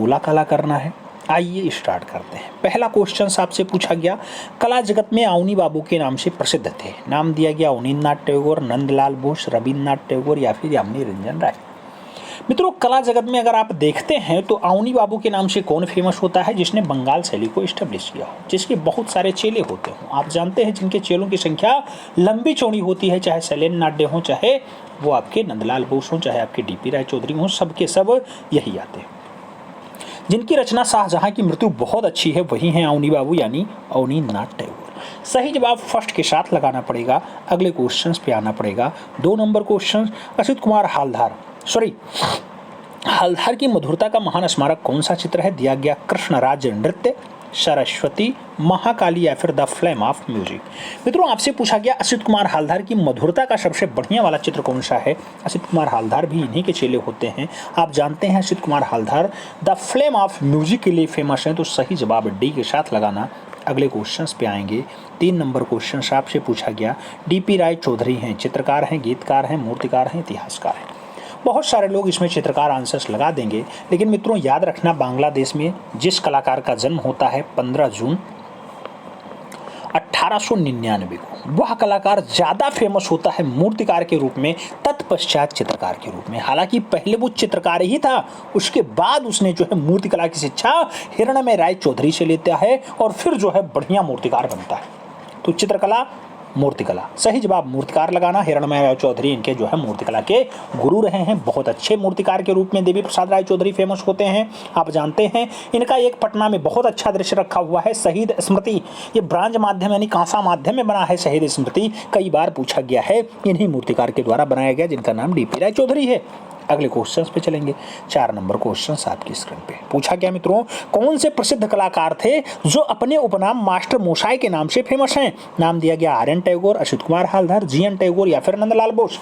गोला काला करना है। आइए स्टार्ट करते हैं। पहला क्वेश्चन आपसे पूछा गया, कला जगत में अवनी बाबू के नाम से प्रसिद्ध थे। नाम दिया गया अवनींद्रनाथ टैगोर, नंदलाल बोस, रविन्द्रनाथ टैगोर या फिर यामिनी रंजन राय। मित्रों, कला जगत में अगर आप देखते हैं तो अवनी बाबू के नाम से कौन फेमस होता है? जिसने बंगाल शैली को इस्टेब्लिश किया हो, जिसके बहुत सारे चेले होते हों। आप जानते हैं जिनके चेलों की संख्या लंबी चौड़ी होती है, चाहे शैलेंद्र नाथ डे हों, चाहे वो आपके नंदलाल बोस हों, चाहे आपके डीपी राय चौधरी हों, सबके सब यही आते हैं। जिनकी रचना शाहजहां की मृत्यु बहुत अच्छी है, वही हैं अवनी बाबू यानी अवनींद्रनाथ टैगोर। सही जवाब फर्स्ट के साथ लगाना पड़ेगा। अगले क्वेश्चन पे आना पड़ेगा। 2 नंबर क्वेश्चन, असित कुमार हल्दर की मधुरता का महान स्मारक कौन सा चित्र है? दिया गया कृष्णराज नृत्य, सरस्वती, महाकाली या फिर द फ्लेम ऑफ म्यूजिक। मित्रों, आपसे पूछा गया असित कुमार हल्दर की मधुरता का सबसे बढ़िया वाला चित्र कौन सा है? असित कुमार हल्दर भी इन्हीं के चेले होते हैं। आप जानते हैं Asit Kumar Haldar the flame of music के लिए फेमस है, तो सही जवाब डी के साथ लगाना। अगले क्वेश्चंस पे आएंगे। 3 नंबर क्वेश्चन आपसे पूछा गया, डीपी राय चौधरी हैं, चित्रकार हैं, गीतकार हैं, मूर्तिकार हैं, इतिहासकार हैं। बहुत सारे लोग इसमें चित्रकार आंसर्स लगा देंगे, लेकिन मित्रों याद रखना, बांग्लादेश में जिस कलाकार का जन्म होता है 15 जून 1899 को, वह कलाकार ज्यादा फेमस होता है मूर्तिकार के रूप में, तत्पश्चात चित्रकार के रूप में। हालांकि पहले वो चित्रकार ही था, उसके बाद उसने जो है मूर्तिकला की शिक्षा हिरणमय राय चौधरी से लेता है और फिर जो है बढ़िया मूर्तिकार बनता है। तो चित्रकला, मूर्तिकला, सही जवाब मूर्तिकार लगाना। हिरणमय राय चौधरी इनके जो है मूर्तिकला के गुरु रहे हैं। बहुत अच्छे मूर्तिकार के रूप में देवी प्रसाद राय चौधरी फेमस होते हैं। आप जानते हैं इनका एक पटना में बहुत अच्छा दृश्य रखा हुआ है, शहीद स्मृति। ये ब्रांज माध्यम यानी कांसा माध्यम में बना है शहीद स्मृति। कई बार पूछा गया है, इन्हीं मूर्तिकार के द्वारा बनाया गया, जिनका नाम डीपी राय चौधरी है। अगले क्वेश्चंस पे चलेंगे। 4 नंबर क्वेश्चंस आपकी स्क्रीन पे पूछा गया, मित्रों कौन से प्रसिद्ध कलाकार थे जो अपने उपनाम मास्टर मोशाय के नाम से फेमस हैं? नाम दिया गया आर्यन टैगोर, असित कुमार हल्दर, जीएन टैगोर या फिर नंदलाल बोस।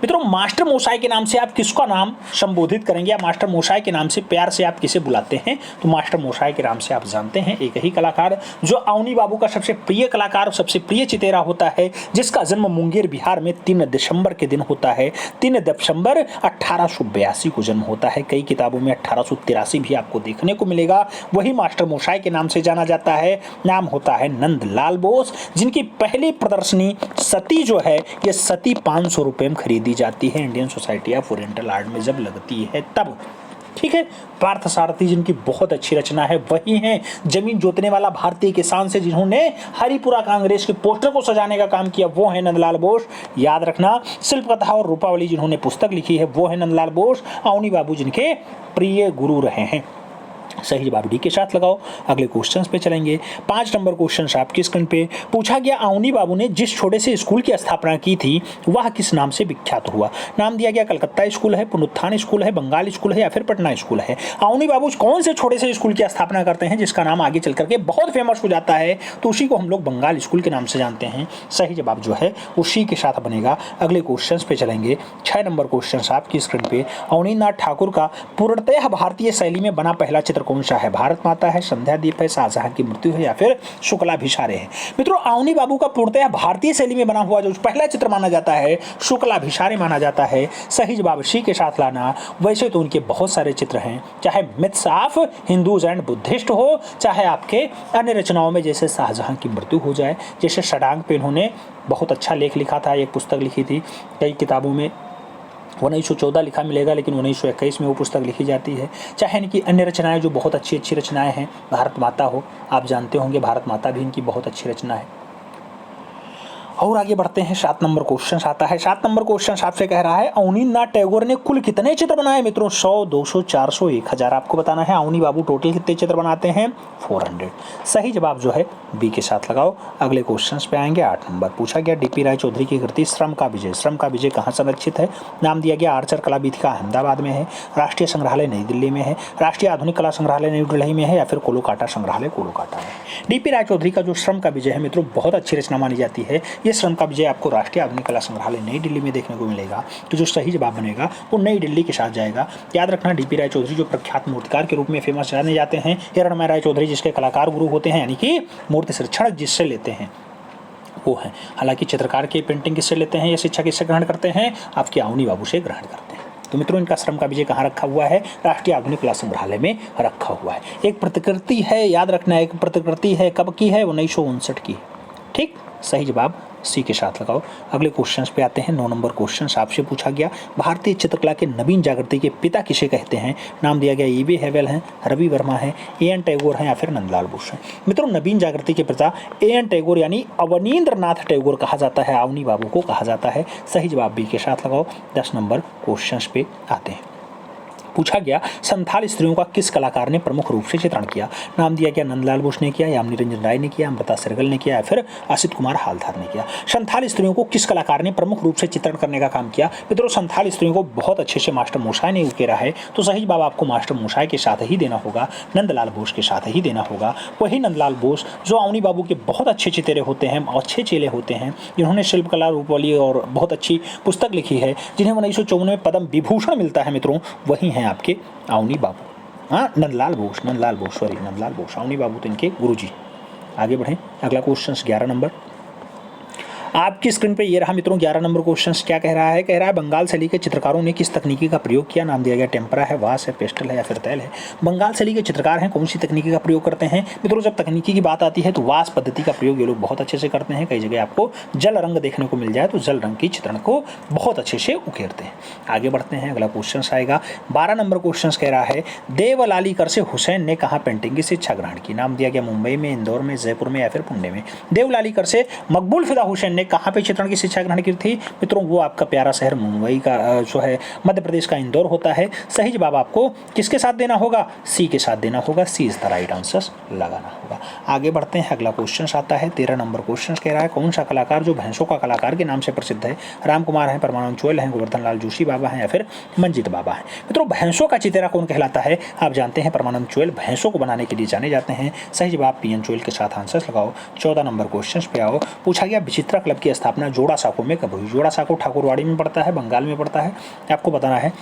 मित्रों, मास्टर मोशाय के नाम से आप किसका नाम संबोधित करेंगे, या मास्टर मोशाय के नाम से प्यार से आप किसे बुलाते हैं? तो मास्टर मोशाय के नाम से आप जानते हैं एक ही कलाकार जो अवनी बाबू का सबसे प्रिय कलाकार और सबसे प्रिय चितेरा होता है, जिसका जन्म मुंगेर बिहार में 3 दिसंबर के दिन होता है। 3 दिसंबर 1882 को जन्म होता है। कई किताबों में 1883 भी आपको देखने को मिलेगा। वही मास्टर मोशाय के नाम से जाना जाता है। नाम होता है नंदलाल बोस, जिनकी पहली प्रदर्शनी सती जो है, ये सती 500 रुपए में खरीदी जाती है Indian society of oriental art में जब लगती है तब। ठीक है। पार्थसारथी जिनकी बहुत अच्छी रचना है, वही हैं जमीन जोतने वाला भारतीय किसान से जिन्होंने हरिपुरा कांग्रेस के पोस्टर को सजाने का काम किया, वो है नंदलाल बोस। याद रखना, शिल्प कथा और रूपावली जिन्होंने पुस्तक लिखी है, वो है नंदलाल बोस। अवनी बाबू जिनके प्रिय गुरु रहे हैं। सही जवाब डी के साथ लगाओ। अगले क्वेश्चंस पे चलेंगे। 5 नंबर क्वेश्चन आपकी स्क्रीन पे पूछा गया, अवनी बाबू ने जिस छोटे से स्कूल की स्थापना की थी वह किस नाम से विख्यात हुआ? नाम दिया गया कलकत्ता स्कूल है, पुनरुत्थान स्कूल है, बंगाल स्कूल है या फिर पटना स्कूल है। अवनी बाबू कौन से छोटे से स्कूल की स्थापना करते हैं जिसका नाम आगे चल करके बहुत फेमस हो जाता है? तो उसी को हम लोग बंगाल स्कूल के नाम से जानते हैं। सही जवाब जो है उसी के साथ बनेगा। अगले क्वेश्चन पे चलेंगे। 6 नंबर क्वेश्चन आपकी स्क्रीन पे, अवनींद्रनाथ ठाकुर का पूर्णतः भारतीय शैली में बना पहला चित्र कौन सा है? भारत माता है, संध्या दीप है, शाहजहां की मृत्यु है या फिर शुक्लाभिषारे है? मित्रों, अवनी बाबू का पूर्णतः भारतीय शैली में बना हुआ जो पहला चित्र माना जाता है शुक्लाभिषारे माना जाता है। सही जवाब सी के साथ लाना। वैसे तो उनके बहुत सारे चित्र हैं, चाहे myths of Hindus and Buddhist हो, चाहे आपके अन्य रचनाओं में जैसे शाहजहां की मृत्यु हो जाए, जैसे षडांग पे इन्होंने बहुत अच्छा लेख लिखा था, एक पुस्तक लिखी थी। कई किताबों में 1914 लिखा मिलेगा, लेकिन 1921 में वो पुस्तक लिखी जाती है। चाहे इनकी अन्य रचनाएं जो बहुत अच्छी अच्छी रचनाएं हैं, भारत माता हो, आप जानते होंगे भारत माता भी इनकी बहुत अच्छी रचना है। और आगे बढ़ते हैं। 7 नंबर क्वेश्चन आता है। 7 नंबर क्वेश्चन आपसे कह रहा है, अवनींद्रनाथ टैगोर ने कुल कितने चित्र बनाए? मित्रों 100, 200, 400, 1000 आपको बताना है। अवनी बाबू टोटल कितने चित्र बनाते हैं? 400। सही जवाब जो है बी के साथ लगाओ। अगले क्वेश्चन पे आएंगे। 8 नंबर पूछा गया, डीपी राय चौधरी की कृति श्रम का विजय। श्रम का विजय कहाँ संरक्षित है? नाम दिया गया आर्चर कला वीथिका अहमदाबाद में है, राष्ट्रीय संग्रहालय नई दिल्ली में है, राष्ट्रीय आधुनिक कला संग्रहालय नई दिल्ली में है या फिर कोलकाता संग्रहालय कोलकाता में। डीपी राय चौधरी का जो श्रम का विजय है मित्रों, बहुत अच्छी रचना मानी जाती है। ये श्रम का विजय आपको राष्ट्रीय आधुनिक कला संग्रहालय नई दिल्ली में देखने को मिलेगा। तो जो सही जवाब बनेगा वो नई दिल्ली के साथ जाएगा। याद रखना, डीपी राय चौधरी जो प्रख्यात मूर्तिकार के रूप में फेमस जाने जाते हैं, हिरणमय राय चौधरी जिसके कलाकार गुरु होते हैं, यानी कि मूर्ति शिक्षण जिससे लेते हैं वो है। हालांकि चित्रकार की पेंटिंग किससे लेते हैं या शिक्षा किससे ग्रहण करते हैं? आपके अवनी बाबू से ग्रहण करते हैं। तो मित्रों इनका श्रम का विजय कहाँ रखा हुआ है? राष्ट्रीय आधुनिक कला संग्रहालय में रखा हुआ है। एक प्रतिकृति है, याद रखना, एक प्रतिकृति है, कब की है? 1959 की। ठीक, सही जवाब सी के साथ लगाओ। अगले क्वेश्चंस पे आते हैं। 9 नंबर क्वेश्चन आपसे पूछा गया, भारतीय चित्रकला के नवीन जागृति के पिता किसे कहते हैं? नाम दिया गया ईवी हेवेल हैं, रवि वर्मा हैं, एएन टैगोर हैं या फिर नंदलाल बोस हैं। मित्रों नवीन जागृति के पिता एएन टैगोर यानी अवनींद्रनाथ टैगोर कहा जाता है, अवनी बाबू को कहा जाता है। सही जवाब बी के साथ लगाओ। 10 नंबर क्वेश्चंस पे आते हैं। पूछा गया, संथाल स्त्रियों का किस कलाकार ने प्रमुख रूप से चित्रण किया? नाम दिया गया नंदलाल बोस ने किया, यामिनी रंजन राय ने किया, अमृता सहगल ने किया या फिर असित कुमार हालधार ने किया। संथाल स्त्रियों को किस कलाकार ने प्रमुख रूप से चित्रण करने का काम किया? मित्रों संथाल स्त्रियों को बहुत अच्छे से मास्टर मोशाय ने उकेरा है, तो सही जवाब आपको मास्टर मोशाय के साथ ही देना होगा, नंदलाल बोस के साथ ही देना होगा। वही नंदलाल बोस जो अवनी बाबू के बहुत अच्छे चितेरे होते हैं, अच्छे चेले होते हैं, जिन्होंने शिल्पकला रूपवली और बहुत अच्छी पुस्तक लिखी है, जिन्हें 1954 में पद्म विभूषण मिलता है मित्रों, वही हैं आपके अवनी बाबू। हाँ, नंदलाल बोस, नंदलाल बोस, अवनी बाबू तो इनके गुरुजी। आगे बढ़ें। अगला क्वेश्चन 11 नंबर आपकी स्क्रीन पे ये रहा मित्रों। 11 नंबर क्वेश्चन क्या कह रहा है? कह रहा है बंगाल शैली के चित्रकारों ने किस तकनीकी का प्रयोग किया? नाम दिया गया टेम्परा है, वास है, पेस्टल है या फिर तैल है। बंगाल शैली के चित्रकार हैं, कौन सी तकनीकी का प्रयोग करते हैं? मित्रों जब तकनीकी की बात आती है तो वास पद्धति का प्रयोग ये लोग बहुत अच्छे से करते हैं। कई जगह आपको जल रंग देखने को मिल जाए तो जल रंग की चित्रण को बहुत अच्छे से उकेरते हैं। आगे बढ़ते हैं। अगला क्वेश्चन आएगा 12 नंबर क्वेश्चन कह रहा है देवलालीकर से हुसैन ने कहाँ पेंटिंग की शिक्षा ग्रहण की? नाम दिया गया मुंबई में, इंदौर में, जयपुर में या फिर पुणे में। देवलालीकर से मकबूल फिदा हुसैन ने कहाँ पे चित्रण की शिक्षा ग्रहण की थी? मित्रों वो आपका प्यारा शहर मुंबई का जो है मध्य प्रदेश का इंदौर होता है। सही जवाब आपको किसके साथ देना होगा? सी के साथ देना होगा। सी इज द राइट आंसर लगाना होगा। आगे बढ़ते हैं। अगला क्वेश्चन आता है 13 नंबर क्वेश्चन कह रहा है कौन सा कलाकार जो भैंसों का कलाकार के नाम से प्रसिद्ध है? राम कुमार है, परमानंद चोयल हैं, गोवर्धन लाल जोशी बाबा हैं या फिर मंजीत बाबा हैं। मित्रों भैंसों का चितेरा कौन कहलाता है? आप जानते हैं परमानंद चोयल भैंसों को बनाने के लिए जाने जाते हैं। सही जवाब पीएन चोयल के साथ आंसर लगाओ। 14 नंबर क्वेश्चन पे आओ। पूछा गया विचित्रा क्लब की स्थापना जोड़ा साको में कब हुई? जोड़ा साको ठाकुरवाड़ी में पड़ता है, बंगाल में पड़ता है, आपको बताना है।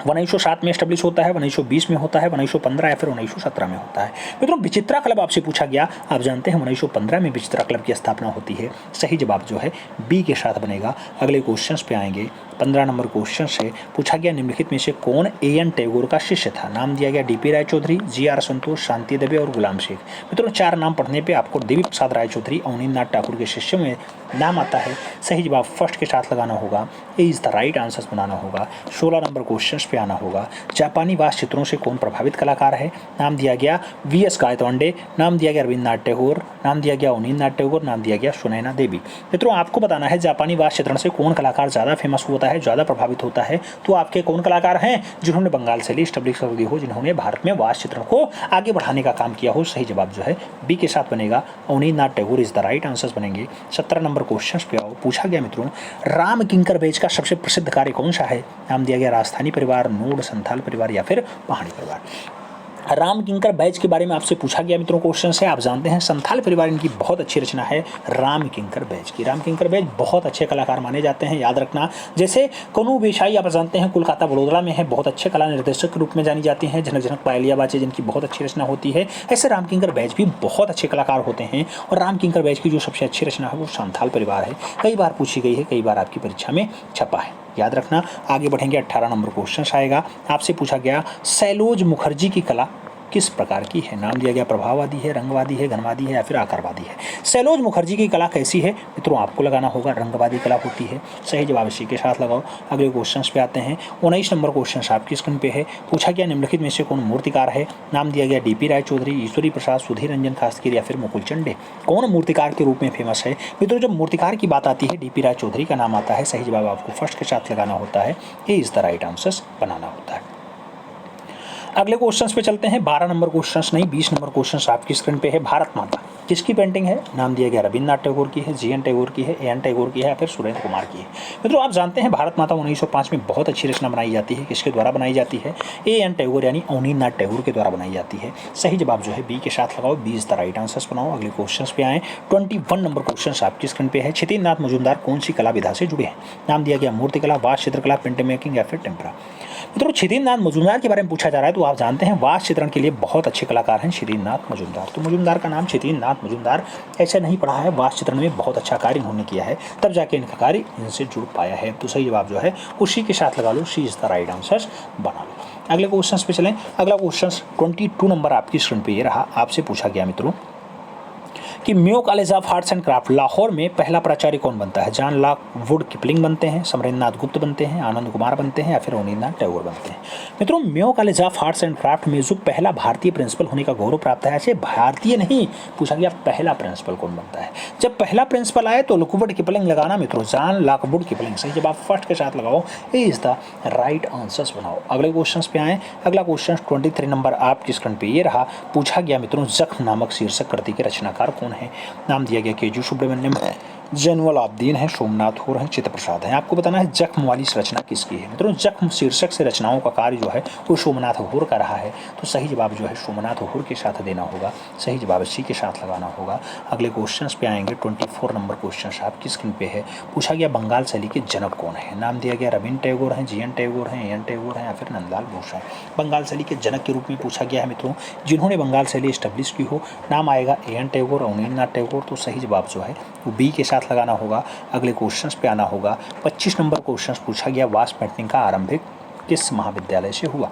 1907 में एस्टेब्लिश होता है, 1920 में होता है, 1915 या फिर 1917 में होता है। मित्रों विचित्रा क्लब आपसे पूछा गया, आप जानते हैं 1915 में विचित्रा क्लब की स्थापना होती है। सही जवाब जो है बी के साथ बनेगा। अगले क्वेश्चंस पे आएंगे। 15 नंबर क्वेश्चन से पूछा गया निम्नलिखित में से कौन एएन टैगोर का शिष्य था? नाम दिया गया डीपी राय चौधरी, जीआर संतोष, शांति देवी और गुलाम शेख। मित्रों 4 नाम पढ़ने पे आपको देवी प्रसाद राय चौधरी अवनींद्रनाथ ठाकुर के शिष्य में नाम आता है। सही जवाब फर्स्ट के साथ लगाना होगा। ए इज द राइट आंसर बनाना होगा। 16 नंबर क्वेश्चन पे आना होगा। जापानी वास्तु चित्रों से कौन प्रभावित कलाकार है? नाम दिया गया वीएस गायतोंडे, नाम दिया गया रविन्द्रनाथ टैगोर, नाम दिया गया अवनींद्रनाथ टैगोर, नाम दिया गया सुनैना देवी। मित्रों आपको बताना है जापानी वास्तु चित्रण से कौन कलाकार ज़्यादा फेमस होता है, ज़्यादा प्रभावित होता है। तो आपके कौन कलाकार हैं जिन्होंने बंगाल शैली स्टैब्लिश कर दी हो, जिन्होंने भारत में वास्तु चित्रण को आगे बढ़ाने का काम किया हो? सही जवाब जो है बी के साथ बनेगा। Abanindranath Tagore is the right answer बनेंगे। 17 नंबर क्वेश्चन पे आओ। पूछा गया मित्रों राम किंकर बेज का सबसे प्रसिद्ध कार्य कौन सा है? नाम दिया गया राजस्थानी परिवार, नूड, संथाल परिवार या फिर पहाड़ी परिवार। राम किंकर बैच के बारे में आपसे पूछा गया मित्रों क्वेश्चन से। आप जानते हैं संथाल परिवार इनकी बहुत अच्छी रचना है राम किंकर बैच की। राम किंकर बैच बहुत अच्छे कलाकार माने जाते हैं, याद रखना। जैसे कनु बेशाई आप जानते हैं कोलकाता बड़ोदरा में है, बहुत अच्छे कला निर्देशक के रूप में जानी जाती हैं। जनक जनक पायलिया बाचे जिनकी बहुत अच्छी रचना होती है, ऐसे राम किंकर बैच भी बहुत अच्छे कलाकार होते हैं। और राम किंकर बैच की जो सबसे अच्छी रचना है वो संथाल परिवार है। कई बार पूछी गई है, कई बार आपकी परीक्षा में छपा है, याद रखना। आगे बढ़ेंगे। 18 नंबर क्वेश्चन आएगा। आपसे पूछा गया सैलोज मुखर्जी की कला किस प्रकार की है? नाम दिया गया प्रभाववादी है, रंगवादी है, घनवादी है या फिर आकारवादी है। सैलोज मुखर्जी की कला कैसी है? मित्रों आपको लगाना होगा रंगवादी कला होती है। सही जवाब इसी के साथ लगाओ। अगले क्वेश्चन पे आते हैं। 19 नंबर क्वेश्चन आपकी स्क्रीन पे है। पूछा गया निम्नलिखित में से कौन मूर्तिकार है? नाम दिया गया डीपी राय चौधरी, ईश्वरी प्रसाद, सुधीर रंजन खासकर या फिर मुकुल चंडे। कौन मूर्तिकार के रूप में फेमस है? मित्रों जब मूर्तिकार की बात आती है डीपी राय चौधरी का नाम आता है। सही जवाब आपको फर्स्ट के साथ लगाना होता है। ये इज द राइट आंसर बनाना होता है। अगले क्वेश्चंस पे चलते हैं। 12 नंबर क्वेश्चंस नहीं, 20 नंबर क्वेश्चंस आपकी स्क्रीन पे है। भारत माता किसकी पेंटिंग है? नाम दिया गया रविन्द्रनाथ टैगोर की है, जीएन टैगोर की है, एएन टैगोर की है या फिर सुरेंद्र कुमार की है। मित्रों आप जानते हैं भारत माता 1905 में बहुत अच्छी रचना बनाई जाती है। किसके द्वारा बनाई जाती है? एएन टैगोर यानी अवनींद्रनाथ टैगोर के द्वारा बनाई जाती है। सही जवाब जो है बी के साथ लगाओ। B is the right answer बनाओ। अगले क्वेश्चन पे आए। 21 नंबर क्वेश्चन आपकी स्क्रीन पे है। क्षितिज नाथ मजूमदार कौन सी कला विधा से जुड़े हैं? नाम दिया गया मूर्तिकला, वास्तु चित्रकला, प्रिंट मेकिंग या फिर टेम्परा। मित्रों क्षितिज मजूमदार के बारे में पूछा जा रहा है, तो आप जानते हैं वास चित्रण के लिए बहुत अच्छे कलाकार हैं क्षितिज मजूमदार। तो मजूमदार का नाम क्षितिज मजूमदार ऐसे नहीं पढ़ा है, वास चित्रण में बहुत अच्छा कार्य इन्होंने किया है, तब जाके इनका कार्य इनसे जुड़ पाया है। तो सही जवाब जो है उसी के साथ लगा लो, सी इज द राइट आंसर बना लो। अगले क्वेश्चन पे चलें। अगला क्वेश्चन 22 नंबर आपकी स्क्रीन पे ये रहा। आपसे पूछा गया मित्रों कि Mayo college of arts and craft Lahore में पहला प्राचार्य कौन बनता है? जॉन लॉक वुड किपलिंग बनते हैं, समरेंद्रनाथ गुप्त बनते हैं, आनंद कुमार बनते हैं या फिर अवनींद्रनाथ टैगोर बनते हैं? मित्रों Mayo college of arts and craft में जो पहला भारतीय प्रिंसिपल होने का गौरव प्राप्त है, ऐसे भारतीय नहीं, पूछा गया पहला प्रिंसिपल कौन बनता है? जब पहला प्रिंसिपल आए तो लुकवुड किपलिंग लगाना मित्रों, जॉन लॉकवुड किपलिंग। सही जवाब फर्स्ट के साथ लगाओ, ए इज द राइट आंसर्स बनाओ। अगले क्वेश्चन पे आए। अगला क्वेश्चन 23 नंबर आपकी स्क्रीन पे ये रहा। पूछा गया मित्रों जख्म नामक शीर्षक कृति के रचनाकार कौन है? नाम दिया गया केजू सुब्रमण्यम है, जैनुअल आब्दीन है, सोमनाथ होर है, चित्त प्रसाद है। आपको बताना है जख्म वाली रचना किसकी है। मित्रों जख्म शीर्षक से रचनाओं का कार्य जो है वो सोमनाथ होर का रहा है। तो सही जवाब जो है सोमनाथ होर के साथ देना होगा, सही जवाब सी के साथ लगाना होगा। अगले क्वेश्चन पे आएंगे। 24 नंबर क्वेश्चन आपकी स्क्रीन पे है। पूछा गया बंगाल शैली के जनक कौन है? नाम दिया गया रविन्द्र टैगोर हैं, जी एन टैगोर हैं, एन टैगोर हैं या फिर नंदलाल बोस हैं। बंगाल शैली के जनक के रूप में पूछा गया है मित्रों जिन्होंने बंगाल शैली स्टैब्लिश की हो। नाम आएगा एन टैगोर, अवनींद्रनाथ टैगोर। तो सही जवाब जो है वो बी के साथ लगाना होगा। अगले क्वेश्चन पे आना होगा। 25 नंबर क्वेश्चन पूछा गया वास पेंटिंग का आरंभिक किस महाविद्यालय से हुआ?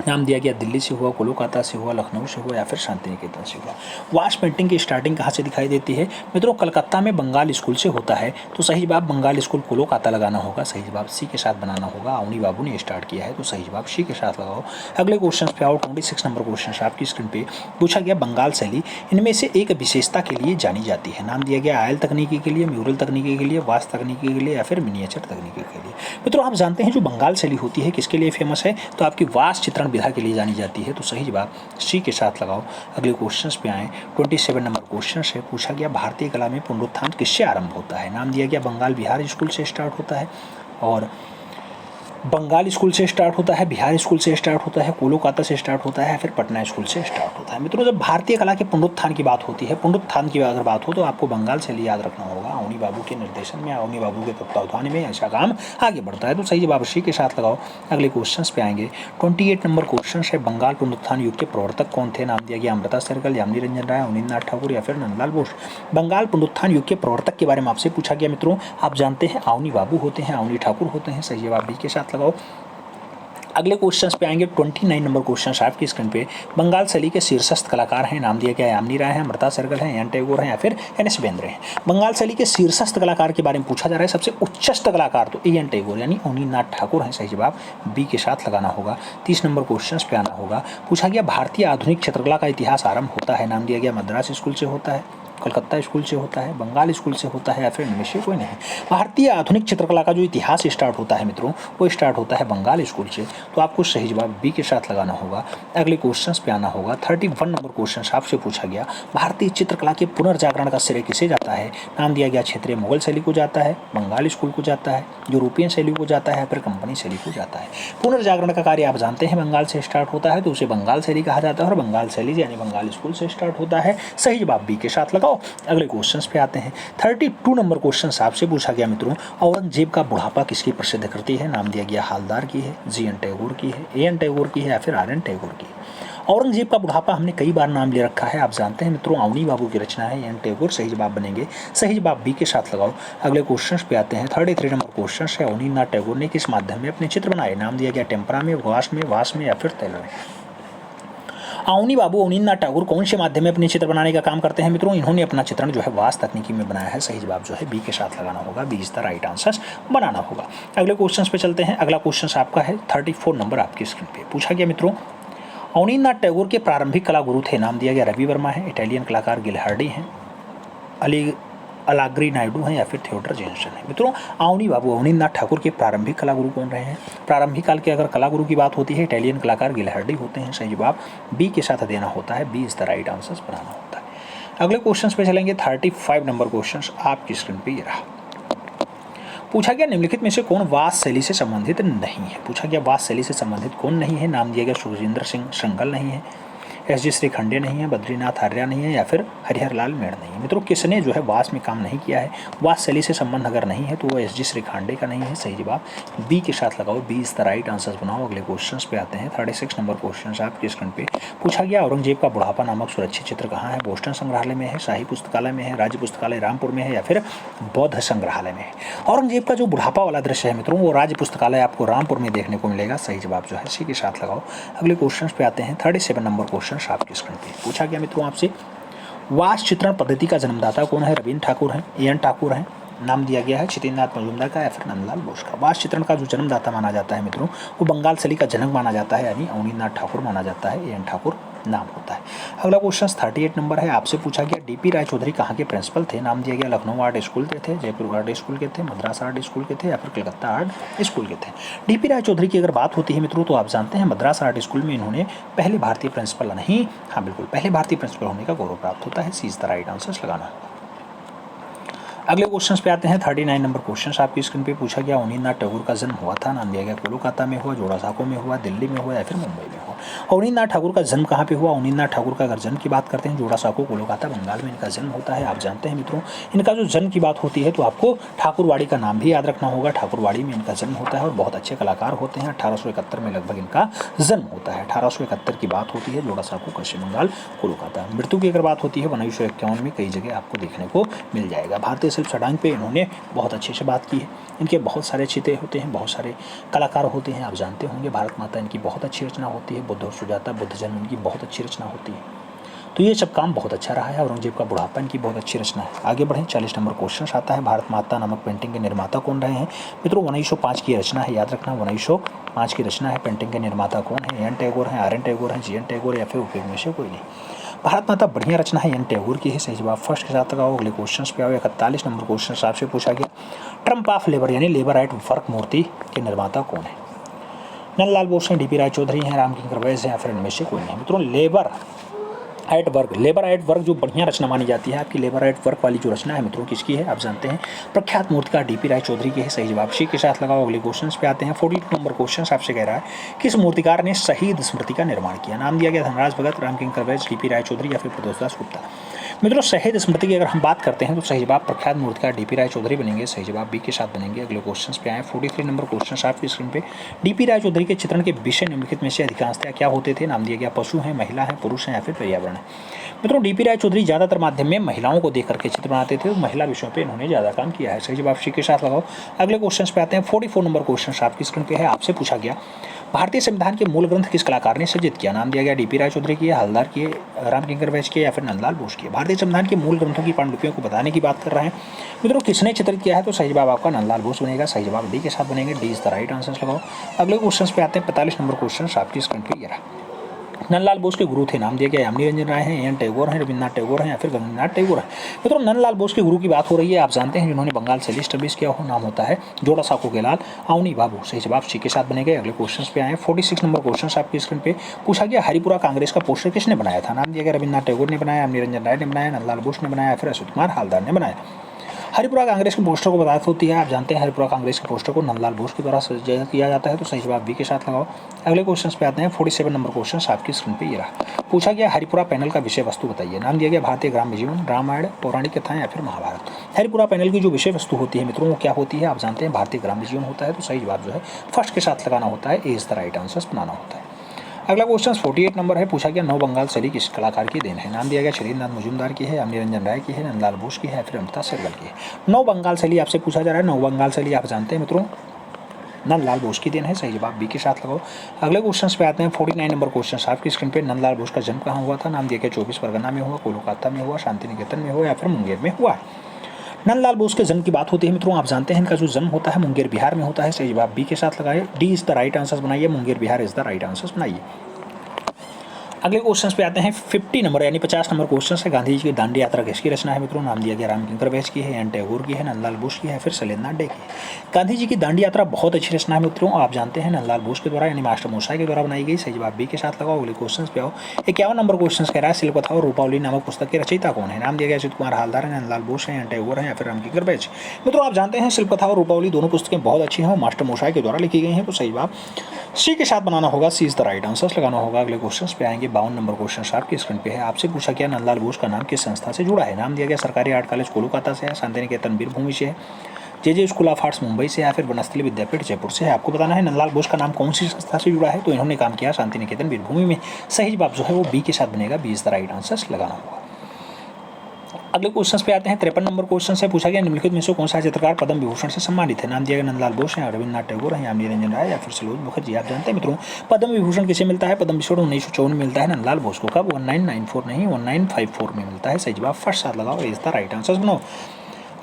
नाम दिया गया दिल्ली से हुआ, कोलकाता से हुआ, लखनऊ से हुआ या फिर शांति निकेतन से हुआ। वाश पेंटिंग की स्टार्टिंग कहाँ से दिखाई देती है? मित्रों कलकत्ता में बंगाल स्कूल से होता है। तो सही जवाब बंगाल स्कूल कोलकाता लगाना होगा, सही जवाब सी के साथ बनाना होगा। अवनी बाबू ने स्टार्ट किया है, तो सही जवाब सी के साथ लगाओ। अगले क्वेश्चन पे आओ। 26 नंबर क्वेश्चन आपकी स्क्रीन पे पूछा गया बंगाल शैली इनमें से एक विशेषता के लिए जानी जाती है। नाम दिया गया आयल तकनीकी के लिए, म्यूरल तकनीकी के लिए, वास तकनीकी के लिए या फिर मिनिएचर तकनीकी के लिए। मित्रों आप जानते हैं जो बंगाल शैली होती है किसके लिए फेमस है? तो आपकी वास चित्रण विधा के लिए जानी जाती है। तो सही जवाब सी के साथ लगाओ। अगले क्वेश्चंस पे आए। 27 नंबर क्वेश्चन से पूछा गया भारतीय कला में पुनरुत्थान किससे आरंभ होता है? नाम दिया गया बंगाल बिहार स्कूल से स्टार्ट होता है, और बंगाल स्कूल से स्टार्ट होता है, बिहार स्कूल से स्टार्ट होता है, कोलकाता से स्टार्ट होता है, फिर पटना स्कूल से स्टार्ट होता है। मित्रों जब भारतीय कला के पुनरुत्थान की बात होती है, पुनरुत्थान की अगर बात हो तो आपको बंगाल शैली याद रखना होगा। अवनी बाबू के निर्देशन में, अवनी बाबू के तत्वावधान में ऐसा काम आगे बढ़ता है। तो सही जवाब सी के साथ लगाओ। अगले क्वेश्चन पे आएंगे। 28 नंबर क्वेश्चन है बंगाल पुनरुत्थान युग के प्रवर्तक कौन थे? नाम दिया गया अमृता सहगल, यामिनी रंजन राय, अवनींद्रनाथ ठाकुर या फिर नंदलाल बोस। बंगाल पुनरुत्थान युग के प्रवर्तक के बारे में आपसे पूछा गया मित्रों, आप जानते हैं अवनी बाबू होते हैं, अवनी ठाकुर होते हैं, सही जवाब बी के साथ लगाओ। अगले क्वेश्चंस पे आएंगे। 29 नंबर क्वेश्चन आपकी स्क्रीन पे बंगाल शैली के शीर्षस्थ कलाकार हैं। नाम दिया गया यामिनी राय हैं, अमृता सहगल हैं, एन टैगोर हैं या फिर एन एस बेंद्रे हैं। बंगाल शैली के शीर्षस्थ कलाकार के बारे में पूछा जा रहा है, सबसे उच्चस्थ कलाकार तो एन टैगोर यानी अवनींद्रनाथ ठाकुर हैं, सही जवाब बी के साथ लगाना होगा। 30 नंबर क्वेश्चन पे आना होगा। पूछा गया भारतीय आधुनिक चित्रकला का इतिहास आरंभ होता है। नाम दिया गया मद्रास स्कूल से होता है, कलकत्ता स्कूल से होता है, बंगाल स्कूल से होता है या फिर इनमें से कोई नहीं। भारतीय आधुनिक चित्रकला का जो इतिहास स्टार्ट होता है मित्रों वो स्टार्ट होता है बंगाल स्कूल से। तो आपको सही जवाब बी के साथ लगाना होगा। अगले क्वेश्चंस पे आना होगा। 31 नंबर क्वेश्चन आपसे पूछा गया भारतीय चित्रकला के पुनर्जागरण का श्रेय किसे जाता है? नाम दिया गया क्षेत्रीय मुगल शैली को जाता है, बंगाल स्कूल को जाता है, यूरोपियन शैली को जाता है, फिर कंपनी शैली को जाता है। पुनर्जागरण का कार्य आप जानते हैं बंगाल से स्टार्ट होता है, तो उसे बंगाल शैली कहा जाता है, और बंगाल शैली यानी बंगाल स्कूल से स्टार्ट होता है। सही जवाब बी के साथ लगाओ। अगले क्वेश्चन पे आते हैं। 32 नंबर क्वेश्चन आपसे पूछा गया मित्रों औरंगजेब का बुढ़ापा किसकी प्रसिद्ध कृति है? नाम दिया गया हालदार की है, जी एन टैगोर की है, ए एन टैगोर की है या फिर आर एन टैगोर की है। औरंगजेब का बुढ़ापा हमने कई बार नाम ले रखा है, आप जानते हैं मित्रों अवनी बाबू की रचना है, एन टैगोर सही जवाब बनेंगे। सही जवाब बी के साथ लगाओ। अगले क्वेश्चन पे आते हैं। 33 नंबर क्वेश्चन है अवनींद्रनाथ टैगोर ने किस माध्यम में अपने चित्र बनाए? नाम दिया गया टेम्परा में, वास में या फिर तैल में। अवनी बाबू अवनींद्रनाथ टैगोर कौन से माध्यम में अपने चित्र बनाने का काम करते हैं मित्रों? इन्होंने अपना चित्रण जो है वास तकनीकी में बनाया है, सही जवाब जो है बी के साथ लगाना होगा, B is the right answer बनाना होगा। अगले क्वेश्चन पे चलते हैं। अगला क्वेश्चन आपका है 34 नंबर आपकी स्क्रीन पे पूछा गया मित्रों अवनींद्रनाथ टैगोर के प्रारंभिक कला गुरु थे। नाम दिया गया रवि वर्मा है, इटालियन कलाकार गिलहार्डी हैं, अलाग्री नायडू हैं या फिर थियोडर जेनसन है। मित्रों अवनी बाबू अवनींद्रनाथ ठाकुर के प्रारंभिक कला गुरु कौन रहे हैं? प्रारंभिक काल के अगर कला गुरु की बात होती है इटालियन कलाकार गिलहार्डी होते हैं, सही जवाब बी के साथ देना होता है, B is the right answer बनाना होता है। अगले क्वेश्चन पे चलेंगे। 35 नंबर क्वेश्चन आपकी स्क्रीन पे ये रहा। पूछा गया निम्नलिखित में से कौन वास शैली से संबंधित नहीं है? पूछा गया वास शैली से संबंधित कौन नहीं है? नाम दिया गया सुरेंद्र सिंह श्रृंगल नहीं है, एस जी श्रीखंडे नहीं है, बद्रीनाथ आर्या नहीं है, या फिर हरिहर लाल मेड़ नहीं है। मित्रों किसने जो है वास में काम नहीं किया है, वास शैली से संबंध अगर नहीं है तो वो एस जी श्रीखंडे का नहीं है। सही जवाब बी के साथ लगाओ, B is the right answer बनाओ। अगले क्वेश्चन पे आते हैं। 36 नंबर क्वेश्चन आपके स्क्रीन पे पूछा गया, औरंगजेब का बुढ़ापा नामक सुरक्षित चित्र कहाँ है? बोस्टन संग्रहालय में है, शाही पुस्तकालय में है, राज्य पुस्तकालय रामपुर में है, या फिर बौद्ध संग्रहालय में है। औरंगजेब का जो बुढ़ापा वाला दृश्य है मित्रों वो राज्य पुस्तकालय आपको रामपुर में देखने को मिलेगा। सही जवाब जो है सी के साथ लगाओ। अगले क्वेश्चन पे आते हैं। 37 नंबर क्वेश्चन आपके स्क्रीन पे पूछा गया मित्रों आपसे, वास चित्रण पद्धति का जन्मदाता कौन है? रविन्द्र ठाकुर है, एन ठाकुर है, नाम दिया गया है क्षितिजनाथ मजूमदार का, या फिर नंदलाल बोस का। वास चित्रण का जो जन्मदाता माना जाता है मित्रों वो बंगाल शैली का जनक माना जाता है, यानी अवनींद्रनाथ ठाकुर माना जाता है, एन ठाकुर नाम होता है। अगला क्वेश्चन 38 नंबर है, आपसे पूछा गया डीपी राय चौधरी कहाँ के प्रिंसिपल थे? नाम दिया गया लखनऊ आर्ट स्कूल के थे, जयपुर आर्ट स्कूल के थे, मद्रास आर्ट स्कूल के थे, या फिर कलकत्ता आर्ट स्कूल के थे। डीपी राय चौधरी की अगर बात होती है मित्रों तो आप जानते हैं मद्रास आर्ट स्कूल में इन्होंने पहले भारतीय प्रिंसिपल नहीं, हाँ बिल्कुल पहले भारतीय प्रिंसिपल होने का गौरव प्राप्त होता है। सी इज द राइट आंसर लगाना। अगले क्वेश्चन पे आते हैं। 39 नंबर क्वेश्चन आपकी स्क्रीन पे पूछा गया, अवनींद्रनाथ टैगोर का जन्म हुआ था? नाम दिया गया कोलकाता में हुआ, जोड़ासांको में हुआ, दिल्ली में हुआ, या फिर मुंबई में हुआ। अवनींद्रनाथ ठाकुर का जन्म कहाँ पे हुआ? अवनींद्रनाथ ठाकुर का अगर जन्म की बात करते हैं जोड़ासांको कोलकाता बंगाल में इनका जन्म होता है। आप जानते हैं मित्रों इनका जो जन्म की बात होती है तो आपको ठाकुरवाड़ी का नाम भी याद रखना होगा। ठाकुरवाड़ी में इनका जन्म होता है और बहुत अच्छे कलाकार होते हैं। 1871 में लगभग इनका जन्म होता है। 1871 की बात होती है, जोड़ासांको पश्चिम बंगाल कोलकाता। मृत्यु की अगर बात होती है 1951 में कई जगह आपको देखने को मिल जाएगा। भारतीय शिल्प सडांग पे इन्होंने बहुत अच्छे से बात की है। इनके बहुत सारे चित्रे होते हैं, बहुत सारे कलाकार होते हैं। आप जानते होंगे भारत माता इनकी बहुत अच्छी रचना होती है, बुद्ध और सुजाता, बुद्ध जन्म इनकी बहुत अच्छी रचना होती है। तो ये सब काम बहुत अच्छा रहा है। औरंगजेब का बुढ़ापा इनकी बहुत अच्छी रचना है। आगे बढ़ें। 40 नंबर क्वेश्चन आता है, भारत माता नामक पेंटिंग के निर्माता कौन रहे हैं? मित्रों 1905 की रचना है, याद रखना 1905 की रचना है। पेंटिंग के निर्माता कौन है? एन टैगोर हैं, आर एन टैगोर हैं, जी एन टैगोर, या फिर उपयोग में से कोई नहीं। भारत माता बढ़िया रचना है, एन टैगोर की है। सही जवाब फर्स्ट के साथ लगाओ। अगले क्वेश्चन पे आओ। 41 नंबर क्वेश्चन आपसे पूछा गया, ट्रम्प ऑफ लेबर यानी लेबर राइट वर्क मूर्ति के निर्माता कौन है? नंदलाल बोस हैं, डीपी राय चौधरी हैं, रामकिंकर वैस हैं, या फिर इनमें से कोई नहीं। मित्रों लेबर एट वर्क जो बढ़िया रचना मानी जाती है आपकी, लेबर एट वर्क वाली जो रचना है मित्रों किसकी है? आप जानते हैं प्रख्यात मूर्तिकार डीपी राय चौधरी की है। सही जवाब सी के साथ लगाओ। अगले क्वेश्चन पे आते हैं। 42 नंबर क्वेश्चन आपसे कह रहा है, किस मूर्तिकार ने शहीद स्मृति का निर्माण किया? नाम दिया गया धनराज भगत, रामकिंकर वैस, डीपी राय चौधरी, या फिर प्रदोषदास गुप्ता। मित्रों शहीद स्मृति की अगर हम बात करते हैं तो सही जवाब प्रख्यात मूर्तिकार डीपी राय चौधरी बनेंगे। सही जवाब बी के साथ बनेंगे। अगले क्वेश्चन पे आए। 43 नंबर क्वेश्चन आपकी स्क्रीन पे, डीपी राय चौधरी के चित्रण के विषय निम्नलिखित में से अधिकांशतः क्या होते थे? नाम दिया गया पशु हैं, महिला है, पुरुष हैं, या फिर पर्यावरण है। मित्रों डीपी राय चौधरी ज़्यादातर माध्यम में महिलाओं को देख करके चित्र बनाते थे, महिला विषयों पे इन्होंने ज़्यादा काम किया है। सही जवाब सी के साथ लगाओ। अगले क्वेश्चन पे आते हैं। 44 नंबर क्वेश्चन आपकी स्क्रीन पे है, आपसे पूछा गया भारतीय संविधान के मूल ग्रंथ किस कलाकार ने सृजित किया? नाम दिया गया डीपी राय चौधरी की, हलदार की, रामकिंकर वैस की, या फिर नंदलाल बोस की। भारतीय संविधान के मूल ग्रंथों की पांडुलिपियों को बताने की बात कर रहे हैं मित्रों, किसने चित्रित किया है? तो सही जवाब आपका नंदलाल बोस बनेगा। सही जवाब डी के साथ बनेंगे। D is the right answer लगाओ। अगले क्वेश्चन पे आते हैं। 45 नंबर क्वेश्चन आपकी स्क्रीन पे ये रहा, नंदलाल बोस के गुरु थे, नाम दिया गया यामिनी रंजन राय हैं, एन टैगोर हैं, रविन्द्रनाथ टैगोर हैं, या फिर गंगानाथ टैगोर हैं। मित्रों नंदलाल बोस के गुरु की बात हो रही है। आप जानते हैं जिन्होंने बंगाल शैली स्टडीज किया हो, नाम होता है जोड़ासांको के लाल अवनी बाबू। सही जवाब सी के साथ बनेंगे। अगले क्वेश्चन पे आए। 46 नंबर क्वेश्चन आपकी स्क्रीन पे पूछा गया, हरिपुरा कांग्रेस का पोस्टर किसने बनाया था? नाम दिया गया रविन्द्रनाथ टैगोर ने बनाया, यामिनी रंजन राय ने बनाया, नंदलाल बोस ने बनाया, या फिर अशोक कुमार हालदार ने बनाया। हरिपुरा कांग्रेस के पोस्टर को बात होती है। आप जानते हैं हरिपुरा कांग्रेस के पोस्टर को नंदलाल बोस के द्वारा सजाया किया जाता है। तो सही जवाब बी के साथ लगाओ। अगले क्वेश्चन पे आते हैं। 47 नंबर क्वेश्चन आपकी स्क्रीन पे ये रहा, पूछा गया हरिपुरा पैनल का विषय वस्तु बताइए। नाम दिया गया भारतीय ग्राम्य जीवन, रामायण, पौराणिक कथाएं, या फिर महाभारत। हरिपुरा पैनल की जो विषय वस्तु होती है मित्रों वो क्या होती है? आप जानते हैं भारतीय ग्राम्य जीवन होता है। तो सही जवाब जो है फर्स्ट के साथ लगाना होता है, ए इज द राइट आंसर बनाना होता है। अगला क्वेश्चन 48 नंबर है, पूछा गया नव बंगाल शैली किस कलाकार की देन है? नाम दिया गया क्षितिजनाथ मजूमदार की है, यामिनी रंजन राय की है, नंदलाल बोस की है, या फिर अमिताभ सरगल की है। नव बंगाल शैली आपसे पूछा जा रहा है। नव बंगाल शैली आप जानते हैं मित्रों नंदलाल बोस की देन है। सही जवाब बी के साथ लगाओ। अगले क्वेश्चन पे आते हैं। 49 नंबर क्वेश्चन आपकी स्क्रीन पे, नंदलाल बोस का जन्म कहाँ हुआ था? नाम दिया गया 24 परगना में हुआ, कोलकाता में हुआ, शांति निकेतन में हुआ, या फिर मुंगेर में हुआ। नंदलाल बोस के जन्म की बात होती है मित्रों, आप जानते हैं इनका जो जन्म होता है मुंगेर बिहार में होता है। सही जवाब बी के साथ लगाए। D is the right answer बनाइए, Munger Bihar is the right answer बनाइए। अगले क्वेश्चन पे आते हैं। 50 नंबर यानी 50 नंबर क्वेश्चन है, गांधी जी की दांडी यात्रा किसकी रचना है मित्रों? नाम दिया गया रामकिंकर वैस की है, एन टैगोर की है, नंदलाल बोस की है, फिर शैलेंद्रनाथ डे की है। गांधी जी की दांडी यात्रा बहुत अच्छी रचना है मित्रों, आप जानते हैं नंदलाल बोस के द्वारा यानी मास्टर मोसाई के द्वारा बनाई गई। सही जवाब बी के साथ लगाओ। अगले क्वेश्चन पे आओ। 51 नंबर क्वेश्चन कह रहा है, शिल्पकथा और रूपावली नामक पुस्तक के रचयिता कौन है? नाम दिया गया अच्युत कुमार हालदार है, नंदलाल बोस है, एन टैगोर है, या फिर रामकिंकर वैस। मित्रों आप जानते हैं शिल्पकथा और रूपावली दोनों पुस्तकें बहुत अच्छी हैं, मास्टर मोसाई के द्वारा लिखी गई हैं। तो सही जवाब सी के साथ बनाना होगा, सी इज द राइट आंसर लगाना होगा। अगले क्वेश्चन पे आएंगे। 52 नंबर क्वेश्चन आपकी स्क्रीन पे है। आपसे पूछा गया नंदलाल बोस का नाम किस संस्था से जुड़ा है? नाम दिया गया सरकारी आर्ट कॉलेज कोलकाता से है, शांति निकेतन वीरभूमि से है, जे स्कूल ऑफ आर्ट्स मुंबई से, या फिर बनस्थली विद्यापीठ जयपुर से है। आपको बताना है नंदलाल बोस का नाम कौन सी संस्था से जुड़ा है, तो इन्होंने काम किया शांति निकेतन वीरभूमि में। सही जवाब जो है वो बी के साथ बनेगा, B is the right answer लगाना होगा। अगले क्वेश्चन पे आते हैं। 53 नंबर क्वेश्चन से पूछा गया निम्नलिखित में से कौन सा चित्रकार पद्म विभूषण से सम्मानित है? नाम दिया गया नंदलाल बोस है, रविन्द्रनाथ टैगोर है, यामिनी रंजन राय, या फिर सलोज मुखर्जी। आप जानते हैं मित्रों पद्म विभूषण किसे मिलता है? पद्म विभूषण 1954 में मिलता है नंदलाल बोस को। कब? 1994 नहीं, 1954 में मिलता है। सही जवाब फर्स्ट साथ लगाओ, इज द राइट आंसर बनाओ।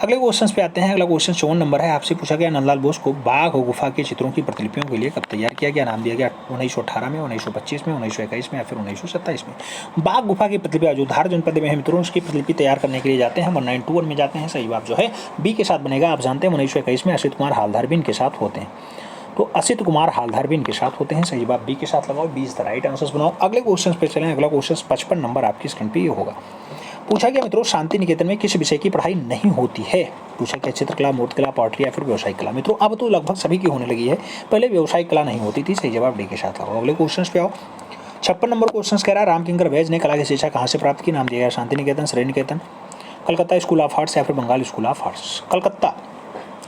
अगले क्वेश्चन पे आते हैं। अगला क्वेश्चन 54 नंबर है। आपसे पूछा गया नंदलाल बोस को बाघ और गुफा के चित्रों की प्रतिलिपियों के लिए कब तैयार किया गया? नाम दिया गया 1918 में, 1925 में, 1921 में, या फिर 1927 में। बाघ गुफा की प्रतिलिपि जो धार जनपद में है मित्रों, उसकी प्रतिलिपि तैयार करने के लिए जाते हैं 1921 में जाते हैं। सही जवाब जो है बी के साथ बनेगा। आप जानते हैं 1921 में असित कुमार हालदार भी इनके साथ होते हैं, तो असित कुमार हालदार भी इनके साथ होते हैं। सही जवाब बी के साथ लगाओ, B is the right answer बनाओ। अगले क्वेश्चन पे चलें। अगला क्वेश्चन 55 नंबर आपकी स्क्रीन पे ये होगा। पूछा गया मित्रों शांति निकेतन में किस विषय की पढ़ाई नहीं होती है? पूछा गया चित्रकला, मूर्तिकला, पॉटरी, या फिर व्यवसायिक कला। मित्रों अब तो लगभग सभी की होने लगी है, पहले व्यवसायिक कला नहीं होती थी। सही जवाब डी के साथ लगाओ। अगले क्वेश्चन पे आओ। 56 नंबर क्वेश्चन कह रहा है रामकिंकर वैज ने कला की शिक्षा कहाँ से प्राप्त की? नाम दिया गया Shanti Niketan, Sri Niketan, Calcutta school of arts, या फिर Bengal school of arts. Calcutta.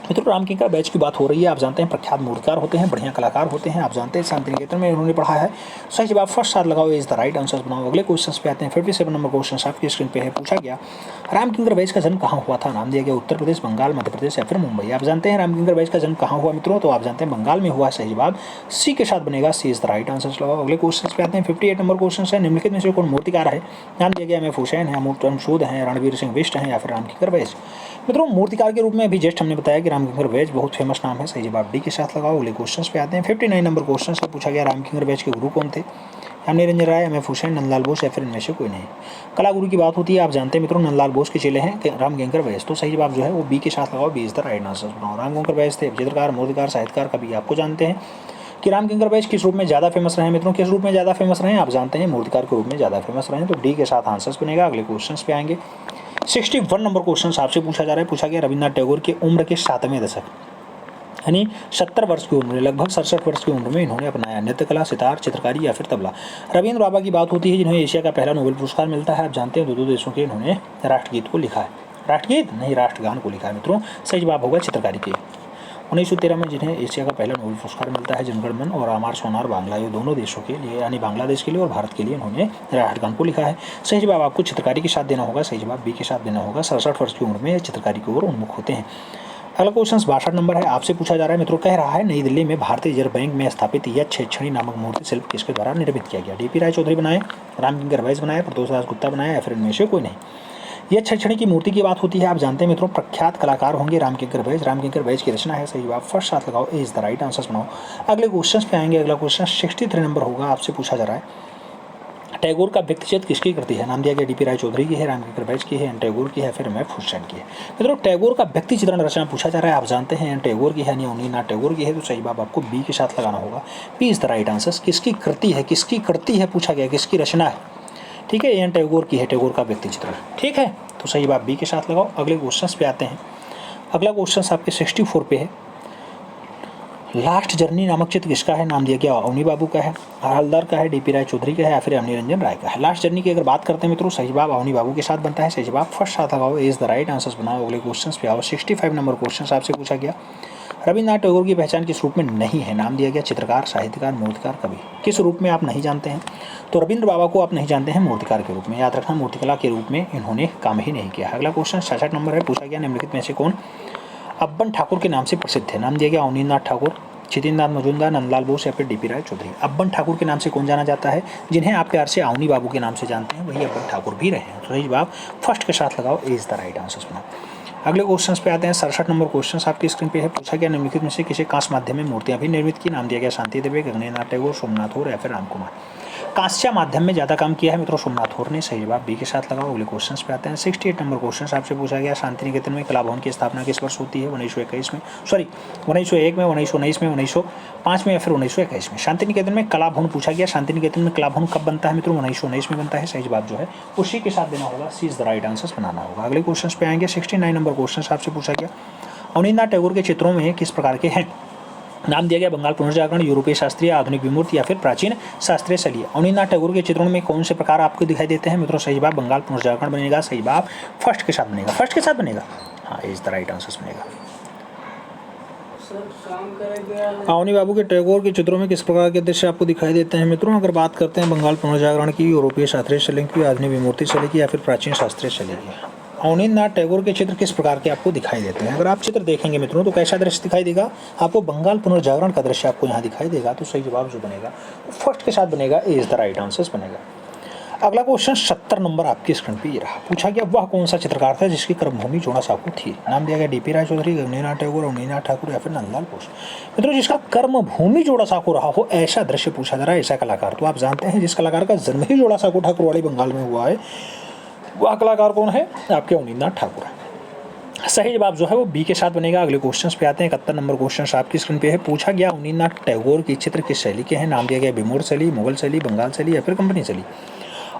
मित्रों रामकिंकर बैच की बात हो रही है। आप जानते हैं प्रख्यात मूर्तिकार होते हैं, बढ़िया कलाकार होते हैं। आप जानते हैं शांति निकेतन में इन्होंने पढ़ा है। सही जवाब फर्स्ट साथ लगाओ, इज द राइट आंसर बनाओ। अगले क्वेश्चन पे आते हैं। 57 नंबर क्वेश्चन आपकी स्क्रीन पे है। पूछा गया रामकिंकर बैच का जन्म कहाँ हुआ था? नाम दिया गया उत्तर प्रदेश, बंगाल, मध्य प्रदेश, या फिर मुंबई। आप जानते हैं रामकिंकर बैच का जन्म कहाँ हुआ मित्रों, तो आप जानते हैं बंगाल में हुआ। सही जवाब सी के साथ बनेगा, सी इज द राइट आंसर लगाओ। अगले क्वेश्चन पे आते हैं। 58 नंबर क्वेश्चन है निम्नलिखित में से कौन मूर्तिकार है? नाम दिया गया एम एफ हुसैन है, अमूर्तम सूद है, रणवीर सिंह बिष्ट है, या फिर रामकिंकर बैच। मित्रों मूर्तिकार के रूप में अभी जस्ट हमने बताया कि रामकिंकर बैच बहुत फेमस नाम है। सही जवाब डी के साथ लगाओ। अगले क्वेश्चन पे आते हैं। 59 नंबर क्वेश्चन से पूछा गया रामकिंकर बैच के गुरु कौन थे? यामिनी रंजन राय, एम एफ हुसैन, नंदलाल बोस, या फिर इनमें से कोई नहीं। कला गुरु की बात होती है। आप जानते हैं मित्रों नंदलाल बोस के चेले हैं रामकिंकर बैच, तो सही जवाब जो है वो बी के साथ लगाओ, B is the right answer बनाओ। रामकिंकर बैच थे चित्रकार, मूर्तिकार, साहित्यकार, कवि। आपको जानते हैं कि रामकिंकर बैच किस रूप में ज़्यादा फेमस रहे मित्रों? किस रूप में ज़्यादा फेमस रहे? आप जानते हैं मूर्तिकार के रूप में ज़्यादा फेमस रहे, तो डी के साथ आंसर बनेगा। अगले क्वेश्चन पे आएंगे। 61 नंबर क्वेश्चन आपसे पूछा जा रहा है। पूछा गया रविन्द्रनाथ टैगोर की उम्र के 7वें दशक यानी 70 वर्ष की उम्र, लगभग 67 वर्ष की उम्र में इन्होंने अपनाया नृत्य कला, सितार, चित्रकारी, या फिर तबला। रविंद्र बाबा की बात होती है जिन्हें एशिया का पहला नोबेल पुरस्कार मिलता है। आप जानते हैं दो देशों के इन्होंने राष्ट्रगीत को लिखा है, राष्ट्रगीत नहीं राष्ट्रगान को लिखा है मित्रों। सही जवाब होगा चित्रकारी के। 1913 में जिन्हें एशिया का पहला नोबेल पुरस्कार मिलता है, जनगण मन और आमार सोनार बांग्ला, ये दोनों देशों के लिए यानी बांग्लादेश के लिए और भारत के लिए इन्होंने राष्ट्रगान को लिखा है। सही जवाब आपको चित्रकारी के साथ देना होगा। सही जवाब बी के साथ देना होगा। 67 वर्ष की उम्र में चित्रकारी की ओर उन्मुख होते हैं। अगला क्वेश्चन 62 नंबर है। आपसे पूछा जा रहा है मित्रों, कह रहा है नई दिल्ली में भारतीय रिजर्व बैंक में स्थापित यह छेछड़ी नामक मूर्ति शिल्प किसके द्वारा निर्मित किया गया? डीपी राय चौधरी बनाए, रामकिंकर बैच बनाया, प्रदोष दास गुप्ता बनाया, या फिर इनमें से कोई नहीं। यह छेछड़ी की मूर्ति की बात होती है। आप जानते हैं मित्रों प्रख्यात कलाकार होंगे रामकिंकर बैच, रामकिंकर बैच की रचना है। सही जवाब फर्स्ट साथ लगाओ, ए इज द राइट आंसर बनाओ। अगले क्वेश्चन पे आएंगे। अगला क्वेश्चन 63 नंबर होगा। आपसे पूछा जा रहा है टैगोर का व्यक्तिचित्र किसकी कृति है? नाम दिया गया डीपी राय चौधरी की है, रामकिंकर बैच की है, एन टैगोर की है, फिर एम एफ हुसैन की है। मित्रों टैगोर का व्यक्ति चित्रण रचना पूछा जा रहा है। आप जानते हैं एन टैगोर की है यानी अवनीनाथ टैगोर की है, तो सही जवाब आपको बी के साथ लगाना होगा। B is the right answer. किसकी कृति है, किसकी कृति है पूछा गया, किसकी रचना है? ठीक है एन टैगोर की है, टैगोर का व्यक्ति चित्रण। ठीक है तो सही जवाब बी के साथ लगाओ। अगले क्वेश्चन पे आते हैं। अगला क्वेश्चन आपके 64 पे है। लास्ट जर्नी नामक चित्र किसका है? नाम दिया गया अवनी बाबू का है, हवलदार का है, डीपी राय चौधरी का है, या फिर यामिनी रंजन राय का है। लास्ट जर्नी की अगर बात करते हैं मित्रों, सही जवाब अवनी बाबू के साथ बनता है। सही जवाब फर्स्ट साथ लगाओ, इज द राइट आंसर बनाओ। अगले क्वेश्चन पे आओ। 65 नंबर क्वेश्चन आपसे पूछा गया रविन्द्रनाथ टैगोर की पहचान किस रूप में नहीं है? नाम दिया गया चित्रकार, साहित्यकार, मूर्तिकार, कवि। किस रूप में आप नहीं जानते हैं? तो रविंद्र बाबा को आप नहीं जानते हैं मूर्तिकार के रूप में। याद रखना मूर्तिकला के रूप में इन्होंने काम ही नहीं किया। अगला क्वेश्चन 66 नंबर है। पूछा गया निम्नलिखित में से कौन अब्बन ठाकुर के नाम से प्रसिद्ध है? नाम दिया गया अवनीनाथ ठाकुर, छितिंद्रनाथ मजूमदार, नंदलाल बोस, या फिर डीपी राय चौधरी। अब्बन ठाकुर के नाम से कौन जाना जाता है? जिन्हें आप प्यार से अवनी बाबू के नाम से जानते हैं वही अब्बन ठाकुर भी रहे हैं। तो सही जवाब फर्स्ट के साथ लगाओ, इज द राइट आंसर बनाओ। अगले क्वेश्चन पे आते हैं। 67 नंबर क्वेश्चन आपकी स्क्रीन पे है। पूछा गया निम्नलिखित में से किसी कांस्य माध्यम में मूर्तियां भी निर्मित की? नाम दिया गया शांति देवी, गगनेन्द्रनाथ टैगोर, सोमनाथ और या फिर राम कुमार। कांस्य माध्यम में ज़्यादा काम किया है मित्रों सोमनाथ और ने। सही जवाब बी के साथ लगाओ। अगले क्वेश्चन पे आते हैं। 68 नंबर क्वेश्चन आपसे पूछा गया शांति निकेतन में कला भवन की स्थापना किस वर्ष होती है? 1921 में, सॉरी 1901 में, 1919 में, 1905 में, या फिर 1921 में। शांति निकेतन में कला भवन पूछा गया। शांति निकेतन में कला भवन कब बनता है मित्रों? 1919 में बनता है। सही जवाब जो है उसी के साथ देना होगा, सी इज द राइट आंसर बनाना होगा। अगले क्वेश्चन पे आएंगे। 69 नंबर क्वेश्चन आपसे पूछा गया अवनीन्द्रनाथ टैगोर के चित्रों में किस प्रकार के हैं? नाम दिया गया बंगाल पुनर्जागरण, यूरोपीय शास्त्रीय, आधुनिक विमूर्ति या फिर प्राचीन शास्त्रीय शैली। अवनींद्रनाथ टैगोर के चित्रों में कौन से प्रकार आपको दिखाई देते हैं मित्रों? सही जवाब बंगाल पुनर्जागरण बनेगा। सही जवाब फर्स्ट के साथ बनेगा। फर्स्ट के साथ बनेगा, हाँ, इज द राइट आंसर बनेगा। अवनी बाबू के टैगोर के चित्रों में किस प्रकार के दृश्य आपको दिखाई देते हैं मित्रों? अगर बात करते हैं बंगाल पुनर्जागरण की, यूरोपीय शास्त्रीय शैली की, आधुनिक विमूर्ति शैली की या फिर प्राचीन शास्त्रीय शैली की, अवनींद्रनाथ टैगोर के चित्र किस प्रकार के आपको दिखाई देते हैं? अगर आप चित्र देखेंगे मित्रों तो कैसा दृश्य दिखाई देगा आपको? बंगाल पुनर्जागरण का दृश्य आपको यहाँ दिखाई देगा। तो सही जवाब जो बनेगा फर्स्ट के साथ बनेगा, इज द राइट आंसर बनेगा। अगला क्वेश्चन 70 नंबर आपकी स्क्रीन पे ये रहा। पूछा गया वह कौन सा चित्रकार था जिसकी कर्मभूमि जोड़ा साँको थी? नाम दिया गया डीपी राय चौधरी, गगनेन्द्रनाथ टैगोर, अवनींद्रनाथ ठाकुर या फिर नंदलाल बोस। मित्रों जिसका कर्मभूमि जोड़ा साँको रहा हो ऐसा दृश्य पूछा जा रहा है, ऐसा कलाकार। तो आप जानते हैं जिस कलाकार का जन्म ही जोड़ा साँको ठाकुरवाड़ी बंगाल में हुआ है वह कलाकार कौन है? आपके अवनींद्रनाथ ठाकुर है। सही जवाब जो है वो बी के साथ बनेगा। अगले क्वेश्चन पे आते हैं। 71 नंबर क्वेश्चन आपकी स्क्रीन पे है। पूछा गया अवनींद्रनाथ टैगोर की चित्र किस शैली के हैं? नाम दिया गया विमूर्त शैली, मुगल शैली, बंगाल शैली या फिर कंपनी शैली।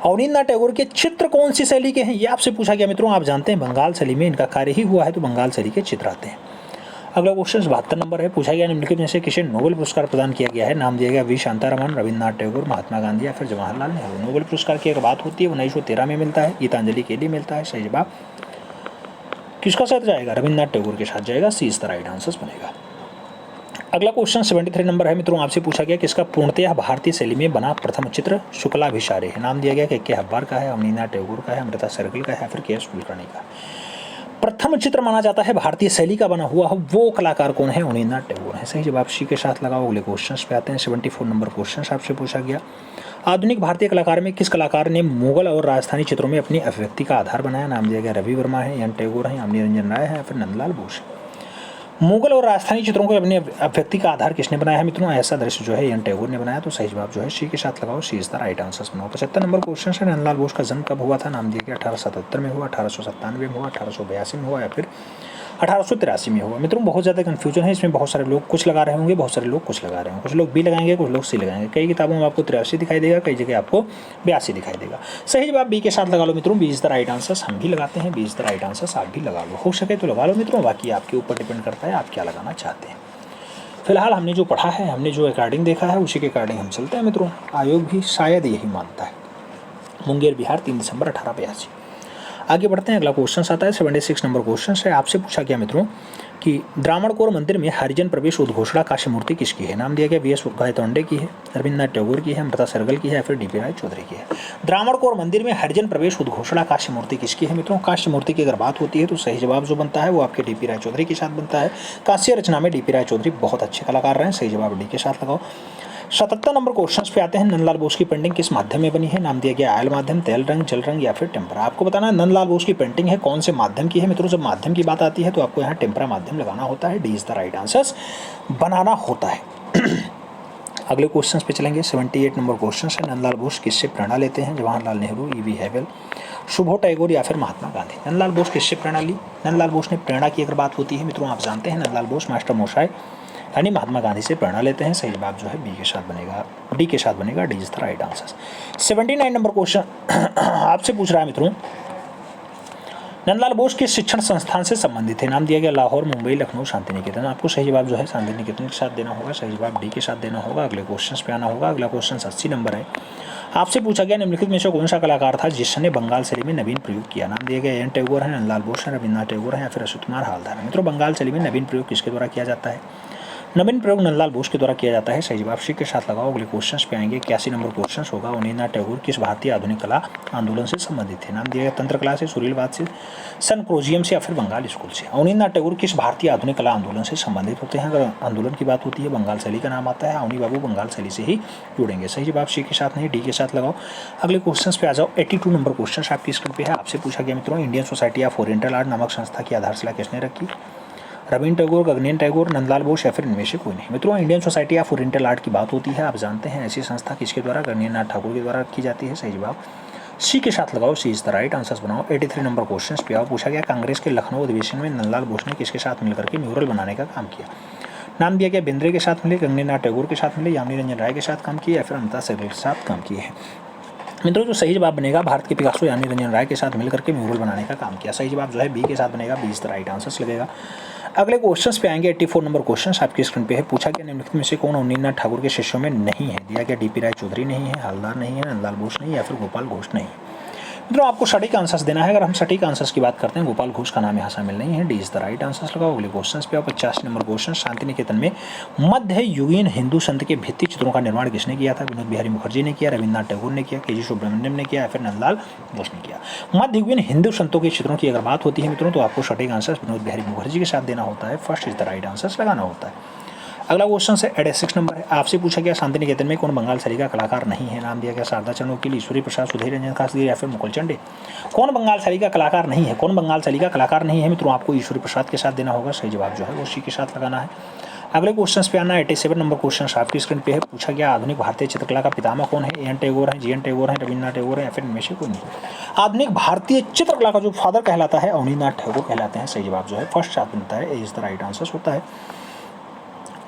अवनींद्रनाथ टैगोर के चित्र कौन सी शैली के हैं ये आपसे पूछा गया मित्रों। आप जानते हैं बंगाल शैली में इनका कार्य ही हुआ है, तो बंगाल शैली के चित्र आते हैं। अगला क्वेश्चन 72 नंबर है। पूछा गया निम्नलिखित में से किसे नोबेल पुरस्कार प्रदान किया गया है? नाम दिया गया वी शांतारामन, रविन्द्रनाथ टैगोर, महात्मा गांधी या फिर जवाहरलाल नेहरू। नोबेल पुरस्कार की अगर बात होती है 1913 में मिलता है, गीतांजलि के लिए मिलता है। सही जवाब किसका साथ जाएगा? रविन्द्रनाथ टैगोर के साथ जाएगा। सी इज द राइट आंसर बनेगा। अगला क्वेश्चन 73 नंबर है मित्रों। आपसे पूछा गया किसका पूर्णतः भारतीय शैली में बना प्रथम चित्र शुक्लाभिसारे है? नाम दिया गया कि के हब्बार का है, अवनींद्रनाथ टैगोर का है, अमृता शेरगिल का है या फिर के एस कुलकर्णी का। प्रथम चित्र माना जाता है भारतीय शैली का बना हुआ वो कलाकार कौन है? अवनींद्रनाथ टैगोर है। सही जवाब सी के साथ लगाओ। अगले क्वेश्चन पे आते हैं। 74 नंबर क्वेश्चन आपसे पूछा गया आधुनिक भारतीय कलाकार में किस कलाकार ने मुगल और राजस्थानी चित्रों में अपनी अभिव्यक्ति का आधार बनाया? नाम दिया गया रवि वर्मा है, एन टैगोर है, यामिनी रंजन राय है या फिर नंदलाल बोस। मुगल और राजस्थानी चित्रों को अपने अभिव्यक्ति का आधार किसने बनाया है मित्रों? ऐसा दृश्य जो है एन टैगोर ने बनाया। तो सही जवाब जो है सी के साथ लगाओ। सी इज द राइट आंसर बनाओ। 75 नंबर क्वेश्चन है। नंदलाल बोस का जन्म कब हुआ था? नाम दिया गया 1877 में हुआ, 1897 में हुआ, 1882 में हुआ या फिर 1883 में हुआ। मित्रों बहुत ज़्यादा कन्फ्यूजन है इसमें। बहुत सारे लोग कुछ लगा रहे होंगे, बहुत सारे लोग कुछ लगा रहे होंगे। कुछ लोग बी लगाएंगे, कुछ लोग सी लगाएंगे। कई किताबों में आपको 83 दिखाई देगा, कई जगह आपको 82 दिखाई देगा। सही जवाब बी के साथ लगा लो मित्रों। B is the right answer. हम भी लगाते हैं B is the right answer. आप भी लगा लो, हो सके तो लगा लो मित्रों। बाकी आपके ऊपर डिपेंड करता है आप क्या लगाना चाहते हैं। फिलहाल हमने जो पढ़ा है, हमने जो अकॉर्डिंग देखा है उसी के अकॉर्डिंग हम चलते हैं मित्रों। आयोग भी शायद यही मानता है। मुंगेर बिहार 3 दिसंबर 1882। आगे बढ़ते हैं। अगला क्वेश्चन आता है 76 नंबर क्वेश्चन है। आपसे पूछा गया मित्रों कि द्रावणकोर मंदिर में हरिजन प्रवेश उद्घोषणा काश्य मूर्ति किसकी है? नाम दिया गया वी एस गायतोंडे की है, रविन्द्रनाथ टैगोर की है, अमृता शेरगिल की है या फिर डीपी राय चौधरी की है। द्रावणकोर मंदिर में हरिजन प्रवेश उद्घोषणा काश्य मूर्ति किसकी है मित्रों? काश्य मूर्ति की अगर बात होती है तो सही जवाब जो बनता है वो आपके डीपी राय चौधरी के साथ बनता है। कांस्य रचना में डीपी राय चौधरी बहुत अच्छे कलाकार रहे हैं। सही जवाब डी के साथ लगाओ। 77 नंबर क्वेश्चन पे आते हैं। नंदलाल बोस की पेंटिंग किस माध्यम में बनी है? नाम दिया गया आयल माध्यम, तेल रंग, जल रंग या फिर टेम्परा। आपको बताना है नंदलाल बोस की पेंटिंग है कौन से माध्यम की है मित्रों। जब माध्यम की बात आती है तो आपको यहाँ टेम्परा माध्यम लगाना होता है। D is the right answer बनाना होता है। अगले क्वेश्चन पे चलेंगे। 78 नंबर क्वेश्चन है। नंदलाल बोस किससे प्रेरणा लेते हैं? जवाहरलाल नेहरू, ई.वी. हैवेल, शुभो टैगोर या फिर महात्मा गांधी। नंदलाल बोस किससे प्रेरणा ली? नंदलाल बोस ने प्रेरणा की अगर बात होती है मित्रों, आप जानते हैं नंदलाल बोस मास्टर मोशाय यानी महात्मा गांधी से प्रेरणा लेते हैं। सही जवाब जो है बी के साथ बनेगा, डी के साथ बनेगा। D is the right answer. 79 number question आपसे पूछ रहा है मित्रों नंदलाल बोस किस शिक्षण संस्थान से संबंधित है? नाम दिया गया लाहौर, मुंबई, लखनऊ, शांति निकेतन। आपको सही जवाब जो है शांति निकेतन के साथ देना होगा। सही जवाब डी के साथ देना होगा। अगले क्वेश्चन पे आना होगा। अगला क्वेश्चन 80 नंबर है। आपसे पूछा गया निम्नलिखित में से कौन सा कलाकार था जिसने बंगाल शैली में नवीन प्रयोग किया? नाम दिया गया एन टैगोर है, नंदलाल बोस है, रविन्द्रनाथ टैगोर है या फिर अशोक कुमार हालदार है। मित्रों बंगाल शैली में नवीन प्रयोग किसके द्वारा किया जाता है? नवीन प्रयोग नंदलाल बोस के द्वारा किया जाता है। सही जवाब सी के साथ लगाओ। अगले क्वेश्चन पे आएंगे। 81 नंबर क्वेश्चन होगा। अवनींद्रनाथ टैगोर किस भारतीय आधुनिक कला आंदोलन से संबंधित है? नाम दिया गया तंत्र कला से, सुरीलवाद से, सनक्रोजियम से या फिर बंगाल स्कूल से। अवनींद्रनाथ टैगोर किस भारतीय आधुनिक कला आंदोलन से संबंधित होते हैं? अगर आंदोलन की बात होती है बंगाल शैली का नाम आता है। अवनी बाबू बंगाल शैली से ही जुड़ेंगे। सही जवाब सी के साथ नहीं, डी के साथ लगाओ। अगले क्वेश्चन पे आ जाओ। 82 नंबर क्वेश्चन आपकी स्क्रीन पे है। आपसे पूछा गया मित्रों Indian society of oriental art नामक संस्था की आधारशिला किसने रखी? रविन्द्र टैगोर, गगनेन्द्र टैगोर, नंदलाल बोस या फिर इनमें से कोई नहीं। मित्रों Indian society of oriental art की बात होती है, आप जानते हैं ऐसी संस्था किसके द्वारा? गगनेन्द्रनाथ ठाकुर के द्वारा रखी जाती है। सही जवाब सी के साथ लगाओ। सी इज द राइट आंसर बनाओ। 83 नंबर क्वेश्चन पे आओ। पूछा गया कांग्रेस के लखनऊ अधिवेशन में नंदलाल बोस ने किसके साथ मिलकर के म्यूरल बनाने का काम किया? नाम दिया गया बेंद्रे के साथ मिले, गगनेन्द्रनाथ टैगोर के साथ मिले, यामिनी रंजन राय के साथ काम किया या फिर अमृता शेरगिल के साथ काम किए हैं। मित्रों जो सही जवाब बनेगा, भारत के पिकासो यानी रंजन राय के साथ मिलकर के म्यूरल बनाने का काम किया। सही जवाब जो है बी के साथ बनेगा, B is the right answers लगेगा। अगले क्वेश्चंस पे आएंगे। 84 नंबर क्वेश्चन आपकी स्क्रीन पे है। पूछा गया निम्नलिखित में से कौन अवनींद्रनाथ ठाकुर के शिष्यों में नहीं है। दिया गया डीपी राय चौधरी नहीं है, हलदार नहीं है, नंदलाल बोस नहीं, या फिर गोपाल घोष नहीं। मित्रों आपको सटीक आंसर्स देना है। अगर हम सटीक आंसर्स की बात करते हैं, गोपाल घोष का नाम यहाँ शामिल नहीं है, D is the right answers लगाओ। अगले क्वेश्चन पे आओ। 85 नंबर क्वेश्चन, शांति निकेतन में मध्य युगीन हिंदू संत के भित्ति चित्रों का निर्माण किसने किया था। विनोद बिहारी मुखर्जी ने किया, रविन्द्रनाथ टैगोर ने किया, के.जी. सुब्रमण्यम ने किया, या फिर नंदलाल बोस ने किया। मध्य युगीन हिंदू संतों के चित्रों की अगर बात होती है मित्रों, तो आपको सटीक आंसर विनोद बिहारी मुखर्जी के साथ देना होता है। First is the right answers लगाना होता है। अगला क्वेश्चन है 86 नंबर है। आपसे पूछा गया शांति निकेतन में कौन बंगाल शैली का कलाकार नहीं है। नाम दिया गया शारदा चंद्र वकील, ईश्वरी प्रसाद, सुधीर रंजन खासगी, या फिर मुकुल चंडे। कौन बंगाल शैली का कलाकार नहीं है, कौन बंगाल शैली का कलाकार नहीं है मित्रों, आपको ईश्वरी प्रसाद के साथ देना होगा। सही जवाब जो है वो सी के साथ लगाना है। अगले क्वेश्चन पे आना। 87 नंबर क्वेश्चन आपकी स्क्रीन पे है। पूछा गया आधुनिक भारतीय चित्रकला का पितामह कौन है। एन टैगोर है, जी.एन. टैगोर है, रविन्द्रनाथ टैगोर है, या फिर इनमें से कोई नहीं। आधुनिक भारतीय चित्रकला का जो फादर कहलाता है अवनींद्रनाथ टैगोर कहलाते हैं। सही जवाब जो है फर्स्ट साथ बनता है, ए इज द राइट आंसर होता है।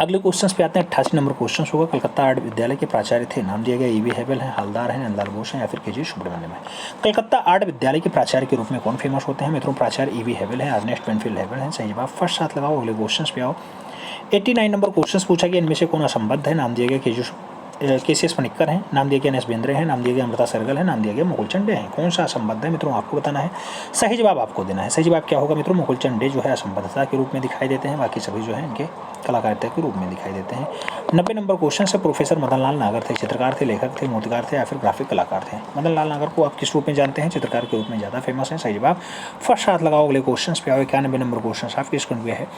अगले क्वेश्चन पे आते हैं। 88 नंबर क्वेश्चन होगा। कलकत्ता आर्ट विद्यालय के प्राचार्य थे। नाम दिया गया ई.वी. हेबल है, हलदार है, नंदलाल बोस है, या फिर के.जी. सुब्रमण्यम है। कलकत्ता आर्ट विद्यालय के प्राचार्य के रूप में कौन फेमस होते हैं मित्रों, प्राचार्य ई.वी. हेबल है, अर्नेस्ट पेनफील्ड हेबल है। सही जवाब फर्स्ट साथ लगाओ। अगले क्वेश्चन पे आओ। 89 नंबर क्वेश्चन पूछा गया इनमें से कौन असंबद्ध है। नाम दिया गया के.सी.एस. पनिक्कर हैं, नाम दिया गया एन.एस. बेंद्रे हैं, नाम दिया गया अमृता सहगल है, नाम दिया गया मुकुल चंडे हैं। कौन सा असंबद्ध है मित्रों आपको बताना है। सही जवाब आपको देना है। सही जवाब क्या होगा मित्रों, मुकुल चंडे जो है असंबद्धता के रूप में दिखाई देते हैं, बाकी सभी जो है इनके कलाकारिता के रूप में दिखाई देते हैं। 90 नंबर क्वेश्चन से प्रोफेसर मदन लाल नागर थे, चित्रकार थे, लेखक थे, मूर्तिकार थे, या फिर ग्राफिक कलाकार थे। मदन लाल नागर को आप किस रूप में जानते हैं, चित्रकार के रूप में ज़्यादा फेमस है। सही जवाब फर्स्ट हाथ लगाओ। अगले क्वेश्चन पे आओ। 91 नंबर क्वेश्चन आपके स्क्रीन पे है।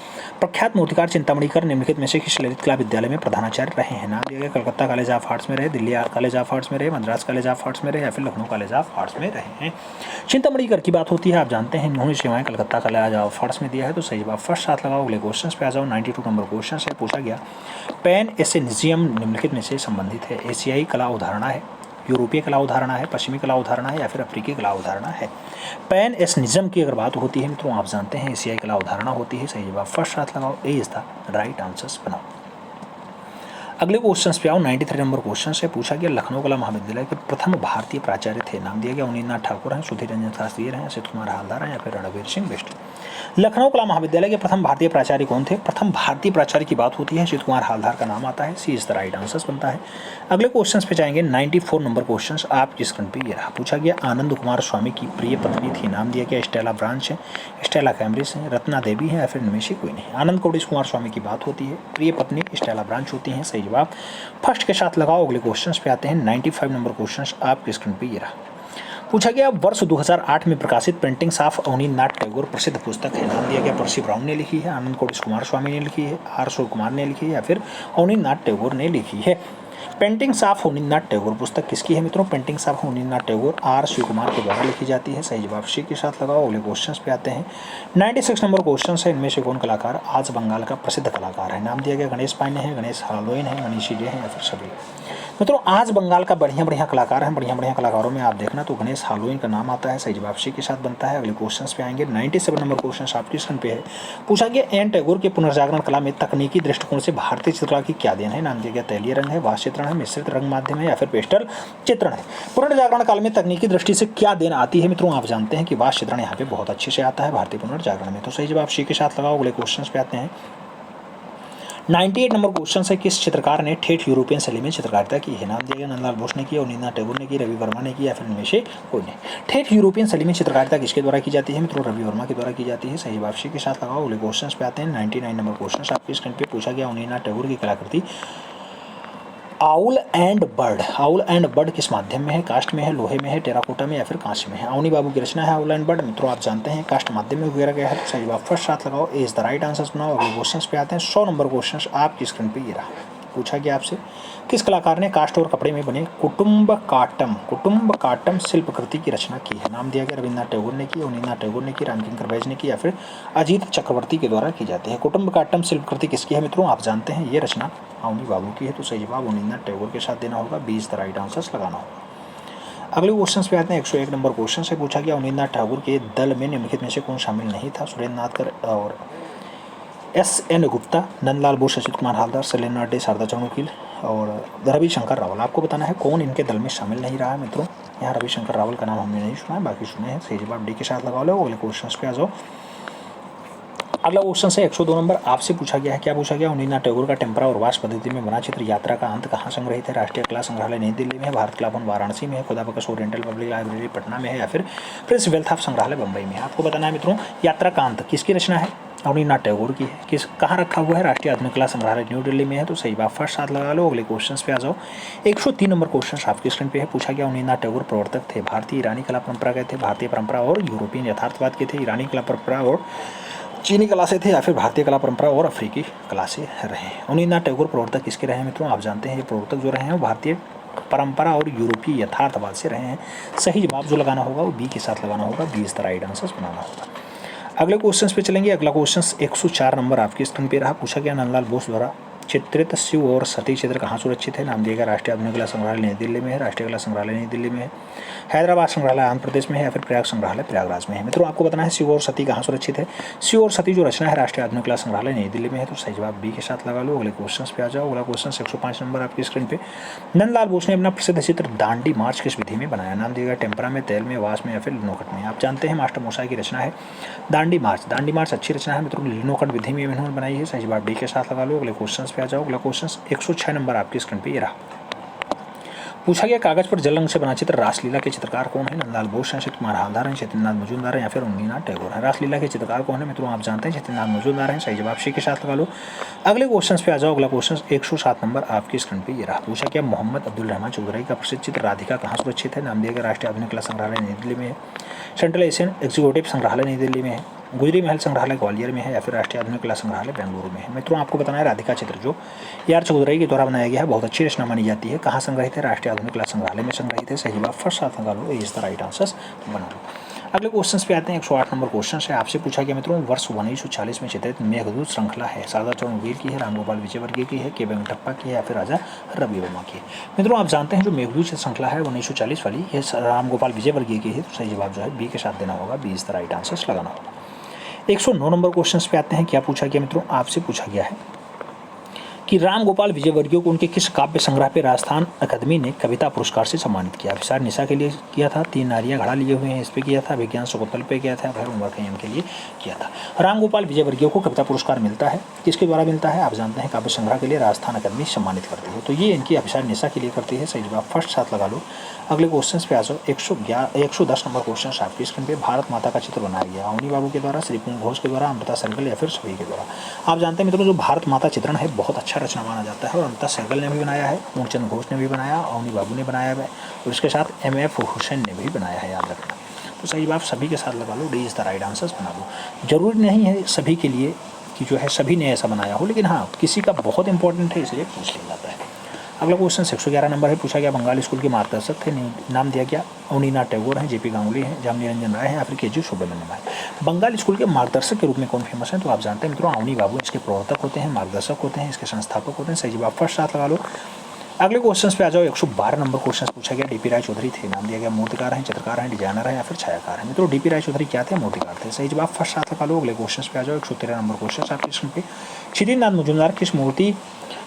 प्रख्यात मूर्तिकार चिंतामणिकर निम्नलिखित में से किस ललित कला विद्यालय में प्रधानाचार्य रहे हैं। नाम दिया गया कलकत्ता कॉलेज ऑफ आर्ट्स में रहे, दिल्ली कॉलेज ऑफ आर्ट्स में रहे, मद्रास कॉलेज ऑफ आर्ट्स में रहे, या फिर लखनऊ कॉलेज ऑफ आर्ट्स में रहे हैं। चिंतामणिकर की बात होती है, आप जानते हैं इन्होंने सेवाएं कलकत्ता कॉलेज ऑफ आर्ट्स में दिया है। तो सही जवाब फर्स्ट हाथ लगाओ। अगले क्वेश्चन पे आ जाओ। 92 नंबर क्वेश्चन से पूछा गया पैन एशियनिज्म निम्नलिखित में से संबंधित है। एशियाई कला अवधारणा है, यूरोपीय कला अवधारणा है, पश्चिमी कला अवधारणा है, या फिर अफ्रीकी कला अवधारणा है। पैन एशियनिज्म की अगर बात होती है मित्रों, आप जानते हैं एशियाई कला अवधारणा होती है। सही जवाब फर्स्ट हाथ लगाओ। ए इज द राइट आंसर्स बनाओ। अगले क्वेश्चन पे आओ। 93 नंबर क्वेश्चन से पूछा गया लखनऊ कला महाविद्यालय के प्रथम भारतीय प्राचार्य थे। नाम दिया गया अवनींद्रनाथ ठाकुर हैं, सुधीर रंजन शास्त्री हैं, असित कुमार हालदार हैं, या फिर रणवीर सिंह बिष्ट। लखनऊ कला महाविद्यालय के प्रथम भारतीय प्राचार्य कौन थे। प्रथम भारतीय प्राचार्य की बात होती है, असित कुमार हालदार का नाम आता है। सी इज द राइट आंसर्स बनता है। अगले क्वेश्चन पे जाएंगे। 94 नंबर क्वेश्चन आपकी स्क्रीन पे ये रहा। पूछा गया आनंद कुमार स्वामी की प्रिय पत्नी थी। नाम दिया गया स्टेला ब्रांच है, स्टेला कैम्ब्रिज है, रत्ना देवी है, या फिर इनमें से कोई नहीं। आनंद कुमार स्वामी की बात होती है, प्रिय पत्नी स्टेला ब्रांच होती है। सही जवाब फर्स्ट के साथ लगाओ। अगले क्वेश्चन पे आते हैं। 95 नंबर क्वेश्चन आपकी स्क्रीन पे ये रहा। पूछा गया वर्ष 2008 में प्रकाशित पेंटिंग्स ऑफ अवनींद्रनाथ टैगोर प्रसिद्ध पुस्तक है। नाम दिया गया परसी ब्राउन ने लिखी है, आनंद कुमार स्वामी ने लिखी है, आर शिव कुमार ने लिखी है, या फिर अवनींद्रनाथ टैगोर ने लिखी है। पेंटिंग्स ऑफ अवनींद्रनाथ टैगोर पुस्तक किसकी है मित्रों। Paintings of Abanindranath Tagore R Shiv Kumar के द्वारा लिखी जाती है। सही जवाब सी के साथ लगाओ। अगले क्वेश्चन पे आते हैं। 96 नंबर क्वेश्चन है। इनमें से कौन कलाकार आज बंगाल का प्रसिद्ध कलाकार है। नाम दिया गया गणेश पांडे हैं, गणेश हालोइन है, मनीषी डे हैं, या फिर सभी। मित्रों आज बंगाल का बढ़िया कलाकार हैं। बढ़िया कलाकारों में आप देखना तो गणेश हालोइन का नाम आता है। सही जवाब सी के साथ बनता है। अगले क्वेश्चन पे आएंगे। 97 नंबर क्वेश्चन आपकी स्क्रीन पे है। पूछा गया एन टैगोर के पुनर्जागरण कला में तकनीकी दृष्टिकोण से भारतीय चित्रकला की क्या देन है। नाम दिया गया तैलीय रंग है, वास्तु चित्रण है, मिश्रित रंग माध्यम है, या फिर पेस्टल चित्रण है। पुनर्जागरण काल में तकनीकी दृष्टि से क्या देन आती है मित्रों, आप जानते हैं कि वास्तु चित्रण यहाँ पे बहुत अच्छे से आता है भारतीय पुनर्जागरण में। तो सही जवाब सी के साथ लगाओ। अगले क्वेश्चन पे आते हैं। 98 नंबर क्वेश्चन है। किस चित्रकार ने ठेठ यूरोपियन शैली में चित्रकारिता की है। नाम दिया गया नंदलाल बोस ने की, अवनींद्रनाथ टैगोर ने की, रवि वर्मा ने की, या फिर इनमें से कोई नहीं। ठेठ यूरोपियन शैली में चित्रकारिता किसके द्वारा की जाती है मित्रों, रवि वर्मा के द्वारा की जाती है। सही जवाब सी के साथ लगाओ। अगले क्वेश्चन पे आते हैं। 99 नंबर क्वेश्चन आपकी स्क्रीन पे पूछा गया अवनींद्रनाथ टैगोर की कलाकृति owl and bird. Owl and bird किस माध्यम में है, कास्ट में है, लोहे में है, टेराकोटा में, या फिर कांस्य में है। अवनी बाबू की रचना है आउल एंड बर्ड। मित्रों आप जानते हैं कास्ट माध्यम में वगैरह गया है। तो सही जवाब फर्स्ट साथ लगाओ। ए इज द राइट आंसर बनाओ। अगले क्वेश्चन पे आते हैं। 100 नंबर क्वेश्चन आपकी स्क्रीन पे ये रहा। पूछा गया आपसे किस कलाकार ने काष्ठ और कपड़े में बने कुटुम्बकाटम शिल्पकृति की रचना की है। नाम दिया गया रविन्द्रनाथ टैगोर ने की, अवनींद्रनाथ टैगोर ने की, रामकिंकर बैज ने की, या फिर अजीत चक्रवर्ती के द्वारा की जाती है। कुटुम्बकाटम शिल्पकृति किसकी है मित्रों, आप जानते हैं ये रचना अवनी बाबू की है। तो सही जवाब अवनींद्रनाथ टैगोर के साथ देना होगा। 20 द राइट आंसर्स लगाना होगा। अगले क्वेश्चन पे आते हैं। 101 नंबर क्वेश्चन से पूछा गया अवनींद्रनाथ ठाकुर के दल में निम्नलिखित में से कौन शामिल नहीं था। सुरेंद्र नाथकर और S.N. गुप्ता, नंदलाल बोस, असित कुमार हालदार, शैलेंद्रनाथ डे, शारदा चंद्र वकील, और रविशंकर रावल। आपको बताना है कौन इनके दल में शामिल नहीं रहा है मित्रों। यहाँ रविशंकर रावल का नाम हमने नहीं सुना है, बाकी सुने हैं। सही जवाब डी के साथ लगा लो। अगले क्वेश्चन पे आ जाओ। अगला क्वेश्चन से 102 नंबर आपसे पूछा गया है। क्या पूछा गया? रवींद्रनाथ टैगोर का टेम्परा और वास पद्धति में बना चित्र यात्रा का अंत कहाँ संग्रहित है? राष्ट्रीय कला संग्रहालय नई दिल्ली में है, भारत कला भवन वाराणसी में है, खुदा बख्श ओरिएंटल पब्लिक लाइब्रेरी पटना में है, या फिर प्रिंस वेल्थऑफ संग्रहालय बम्बई में है। आपको बताना है मित्रों यात्रा का अंत किसकी रचना है? रवींद्रनाथ टैगोर की है। किस कहाँ रखा हुआ है? राष्ट्रीय आधुनिक कला संग्रहालय न्यू दिल्ली में है। तो सही बात फर्स्ट साथ लगा लो। अगले क्वेश्चन पे आ जाओ। 103 नंबर क्वेश्चन आपके स्क्रीन पे है। पूछा गया रवींद्रनाथ टैगोर प्रवर्तक थे भारतीय ईरानी कला परंपरा के थे, भारतीय परंपरा और यूरोपियन यथार्थवाद के थे, ईरानी कला परंपरा और चीनी कला से थे, या फिर भारतीय कला परंपरा और अफ्रीकी कला से रहे। रवींद्रनाथ टैगोर प्रवर्तक किसके रहे हैं मित्रों? आप जानते हैं ये प्रवर्तक जो रहे हैं वो भारतीय परंपरा और यूरोपीय यथार्थवाद से रहे हैं। सही जवाब जो लगाना होगा वो बी के साथ लगाना होगा। B is the right answer बनाना होगा। अगले क्वेश्चन पे चलेंगे। अगला क्वेश्चन 104 नंबर आपके स्क्रीन पे रहा। पूछा गया नंदलाल बोस द्वारा चित्रित शिव और सती चित्र कहाँ सुरक्षित है? नाम दिया गया राष्ट्रीय आधुनिक कला संग्रहालय नई दिल्ली में है, राष्ट्रीय कला संग्रहालय नई दिल्ली में है, हैदराबाद संग्रहालय आंध्र प्रदेश में है, या फिर प्रयाग संग्रहालय प्रयागराज में है। मित्रों आपको बताना है शिव और सती कहाँ सुरक्षित है? शिव और सती जो रचना है राष्ट्रीय आधुनिक कला संग्रहालय नई दिल्ली में है। तो सही जवाब बी के साथ लगा लो। अगले क्वेश्चन पे आ जाओ। अगला क्वेश्चन 105 नंबर आपकी स्क्रीन पे। नंदलाल बोस ने अपना प्रसिद्ध चित्र दांडी मार्च किस विधि में बनाया? नाम दिया गया टेम्परा में, तेल में, वास में, या फिर लिनोकट में। आप जानते हैं मास्टर मोसाई की रचना है दांडी मार्च। दांडी मार्च अच्छी रचना है मित्रों, लिनोकट विधि में इन्होंने बनाई है। सही जवाब डी के साथ लगा लो। अगले क्वेश्चन पे आ जाओ। अगला क्वेश्चन 106 नंबर आपकी स्क्रीन पे ये रहा। पूछा गया कागज पर जल रंग से बना चित्र रासलीला के चित्रकार कौन है? नंदलाल बोस हैं, सत्यकुमार हालदार हैं, चैतन्यनाथ मजूमदार हैं, या फिर रवींद्रनाथ टैगोर हैं। रासलीला के चित्रकार कौन है मित्रों? आप जानते हैं चैतन्यनाथ मजूमदार हैं। सही जवाब सी के साथ लगा लो। अगले क्वेश्चन पे आ जाओ। अगला क्वेश्चन 107 नंबर आपकी स्क्रीन पे ये रहा। पूछा गया मोहम्मद अब्दुल रहमान चौधरी का प्रसिद्ध चित्र राधिका कहाँ सुरक्षित है? नाम दिया गया राष्ट्रीय आधुनिक कला संग्रहालय नई दिल्ली में है, सेंट्रल एशियन एग्जीक्यूटिव संग्रहालय नई दिल्ली में है, गुजरी महल संग्रहालय ग्वालियर में है, या फिर राष्ट्रीय आधुनिक कला संग्रहालय बेंगलुरु में है। मित्रों आपको बताना है राधिका चित्र जो यार चौधरी के द्वारा बनाया गया है बहुत अच्छी रचना मानी जाती है। कहाँ संग्रहित है? राष्ट्रीय आधुनिक कला संग्रहालय में संग्रहित है। सही जवाब फर्स्ट साथ लगा लो। इज द राइट आंसर बना लो। अगले क्वेश्चन पे आते हैं। 108 नंबर क्वेश्चन है। आपसे पूछा गया मित्रों वर्ष 1940 में चित्रित मेघदूत श्रृंखला है शारदा चौधरी की है, रामगोपाल विजयवर्गीय की है, के वेंकटप्पा की है, या फिर राजा रवि वर्मा की है। मित्रों आप जानते हैं जो मेघदूत श्रृंखला है 1940 वाली ये रामगोपाल विजयवर्गीय की है। तो सही जवाब जो है बी के साथ देना होगा। B is the right answer लगाना होगा। 109 नंबर क्वेश्चन पे आते हैं। क्या पूछा गया मित्रों? आपसे पूछा गया है कि रामगोपाल विजयवर्गीय को उनके किस काव्य संग्रह पे राजस्थान अकादमी ने कविता पुरस्कार से सम्मानित किया? विचार निशा के लिए किया था, तीन नारियां घड़ा लिए हुए हैं इस पे किया था, विज्ञान शकुंतल पे किया था, भैरव उमर खय्यम के लिए किया था। रामगोपाल विजयवर्गीय को कविता पुरस्कार मिलता है, किसके द्वारा मिलता है? आप जानते हैं काव्य संग्रह के लिए राजस्थान अकादमी सम्मानित करती है। तो ये इनकी अभिसार निशा के लिए करती है। सही जवाब फर्स्ट साथ लगा लो। अगले क्वेश्चन पे आ जाओ। 110 नंबर क्वेश्चन आपकी स्क्रीन पे। भारत माता का चित्र बनाया गया अवनी बाबू के द्वारा, श्री पुंग घोष के द्वारा, अमृता सहगल, या फिर सभी के द्वारा। आप जानते हैं मित्रों जो भारत माता चित्रण है बहुत अच्छा रचना माना जाता है, और अमृता सहगल ने भी बनाया है, मूलचंद घोष ने भी बनाया, अवनी बाबू ने बनाया है, और इसके साथ MF हुसैन ने भी बनाया है, याद रखना। तो सही बात सभी के साथ लगा लो। D is the right answer बना लो। जरूरी नहीं है सभी के लिए कि जो है सभी ने ऐसा बनाया हो, लेकिन हाँ किसी का बहुत इंपॉर्टेंट है इसलिए पूछ लिया जाता है। अगला क्वेश्चन 111 नंबर है। पूछा गया बंगाल स्कूल के मार्गदर्शक थे, नाम दिया गया रवींद्रनाथ टैगोर हैं, JP गांगुली हैं, जामनी रंजन राय हैं, या फिर KG सुब्रमण्यम है। बंगाल स्कूल के मार्गदर्शक के रूप में कौन फेमस है? तो आप जानते हैं मित्रों अवनी बाबू इसके प्रवर्तक होते हैं, मार्गदर्शक होते हैं, इसके संस्थापक होते हैं। सही जवाब फर्स्ट साथ लगा लो। अगले क्वेश्चन पे आ जाओ। 112 नंबर क्वेश्चन पूछा गया DP राय चौधरी थे, नाम दिया गया मूर्तिकार हैं, चित्रकार हैं, डिजाइनर हैं, या फिर छायाकार हैं। मित्रों DP राय चौधरी क्या थे? मूर्तिकार थे। सही जवाब फर्स्ट साथ लगा लो। अगले क्वेश्चन पे आ जाओ। 113 नंबर क्वेश्चन आपके स्क्रीन पे। क्षितिज मजूमदार किस मूर्ति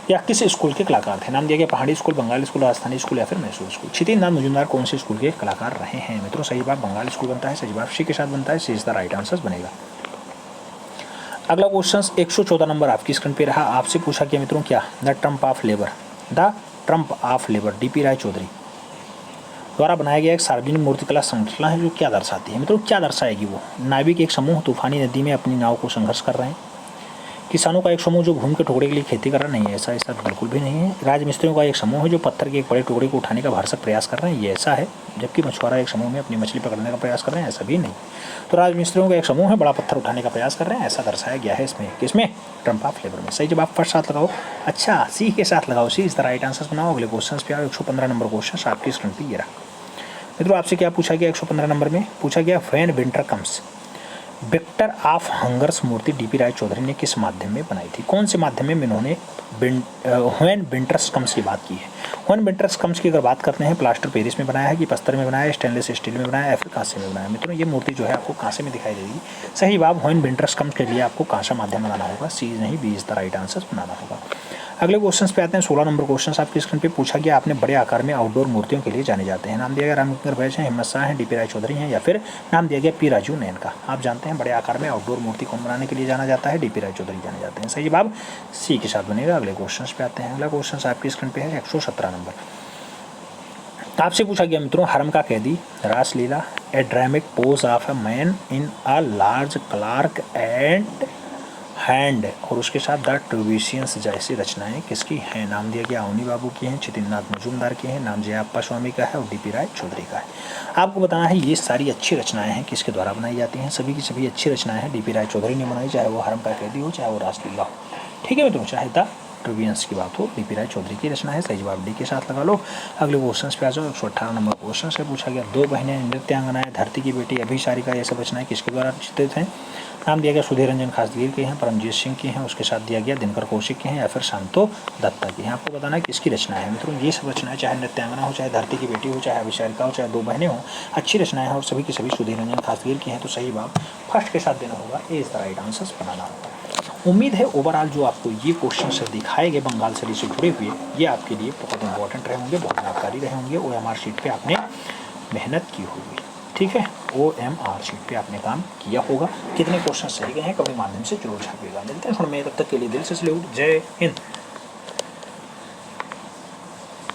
या किस स्कूल के कलाकार थे? नाम दिया गया Pahari school, Bengal school, Rajasthani school, या फिर मैसूर स्कूल। क्षितिज मजूमदार कौन से स्कूल के कलाकार रहे हैं? मित्रों सही जवाब बंगाल स्कूल बनता है। सही जवाब सी के साथ बनता है। सी इज द राइट आंसर बनेगा। अगला क्वेश्चन 114 नंबर आपकी स्क्रीन पे रहा। आपसे पूछा गया मित्रों क्या the Trump of labour DP Roy Chaudhary द्वारा बनाया गया एक सार्वजनिक मूर्तिकला श्रृंखला है जो क्या दर्शाती है? मित्रों क्या दर्शाएगी वो? नाविक एक समूह तूफानी नदी में अपनी नाव को संघर्ष कर रहे हैं, किसानों का एक समूह जो घूम के टुकड़े के लिए खेती कर रहा नहीं है, ऐसा बिल्कुल भी नहीं है। राजमिस्त्रियों का एक समूह है जो पत्थर के एक बड़े टुकड़े को उठाने का भरसक प्रयास कर रहे हैं, ये ऐसा है। जबकि मछुआरा एक समूह में अपनी मछली पकड़ने का प्रयास कर रहे हैं, ऐसा भी नहीं। तो राजमिस्त्रियों का एक समूह है बड़ा पत्थर उठाने का प्रयास कर रहे हैं, ऐसा दर्शाया गया है इसमें। किसमें? ट्रम्प ऑफ लेबर में। सही जवाब फर्स्ट साथ लगाओ। अच्छा सी के साथ लगाओ। सी इज द राइट आंसर बनाओ। अगले क्वेश्चन पे आओ। 115 नंबर क्वेश्चन आपकी स्क्रीन पे ये रहा। मित्रों आपसे क्या पूछा गया? 115 नंबर में पूछा गया when winter comes victor of hungers मूर्ति DP राय चौधरी ने किस माध्यम में बनाई थी? कौन से माध्यम में इन्होंने व्हेन विंटर्स कम्स की बात की है? व्हेन विंटर्स कम्स की अगर बात करते हैं प्लास्टर पेरिस में बनाया है कि पत्थर में बनाया है, स्टेनलेस स्टील में बनाया है, या फिर कांसे में बनाया है? मित्रों ये मूर्ति जो है आपको कांसे में दिखाई देगी। सही जवाब व्हेन विंटर्स कम्स के लिए आपको कांसा माध्यम बनाना होगा। सी नहीं, B is the right answer बनाना होगा। अगले क्वेश्चन पे आते हैं। 16 नंबर क्वेश्चन आपकी स्क्रीन पे पूछा गया, आपने बड़े आकार में आउटडोर मूर्तियों के लिए जाने जाते हैं। नाम दिया गया रामकिंकर बैच हैं, हिम्मत शाह हैं, डीपी राय चौधरी हैं, या फिर नाम दिया गया पी राजू नैन का। आप जानते हैं बड़े आकार में आउटडोर मूर्ति कौन बनाने के लिए जाना जाता है? डीपी राय चौधरी जाने जाते हैं। सही जवाब सी के साथ बनेगा। अगले क्वेश्चन पे आते हैं। अगला क्वेश्चन आपकी स्क्रीन पे है 117 नंबर। आपसे पूछा गया मित्रों, हरम का कैदी, रासलीला, a dramatic pose of a man in a large cloak and hand, और उसके साथ द ट्यूबिशियंस जैसी रचनाएं किसकी हैं? नाम दिया गया अवनी बाबू की हैं, चितिन्द्रनाथ मजूमदार की हैं, नाम जयाप्पा स्वामी का है और डीपी राय चौधरी का है। आपको बताना है ये सारी अच्छी रचनाएं हैं किसके द्वारा बनाई जाती हैं? सभी की सभी अच्छी रचनाएं हैं डीपी राय चौधरी ने बनाई, चाहे वो हरम का कैदी हो, चाहे वो रासलीला हो। ठीक है मित्रों, चाहे द ट्यूबियंस की बात हो, डीपी राय चौधरी की रचना है। सही जवाब डी के साथ लगा लो। अगले क्वेश्चन पे आ जाओ। 118 नंबर क्वेश्चन से पूछा गया, दो बहनें नृत्यांगनाएं, धरती की बेटी, अभिसारिका, ये सब रचनाएं किसके द्वारा चित्रित हैं? नाम दिया गया सुधीर रंजन खासगीर की हैं, परमजीत सिंह की हैं, उसके साथ दिया गया दिनकर कौशिक की हैं, या फिर शांतो दत्ता की हैं। आपको बताना है किसकी रचना है मित्रों। ये सब रचनाएं, चाहे नृत्यांगना हो, चाहे धरती की बेटी हो, चाहे अभिसारिका हो, चाहे दो बहनें हो, अच्छी रचनाएं हैं और सभी की सभी सुधीर रंजन खासगीर की हैं। तो सही जवाब फर्स्ट के साथ देना होगा, ए इज द राइट आंसर बनाना होगा। उम्मीद है ओवरऑल जो आपको ये क्वेश्चन से दिखाए गए बंगाल सरी से जुड़े हुए, ये आपके लिए बहुत इंपॉर्टेंट रहे होंगे, बहुत लाभकारी रहे होंगे। OMR शीट पे आपने मेहनत की होगी, ठीक है, OMR शीट पे आपने काम किया होगा। कितने क्वेश्चन सही गए हैं कभी माध्यम से जरूर छापिएगा। मिलते हैं थोड़ा में, तब तक के लिए दिल से सैल्यूट। जय हिंद।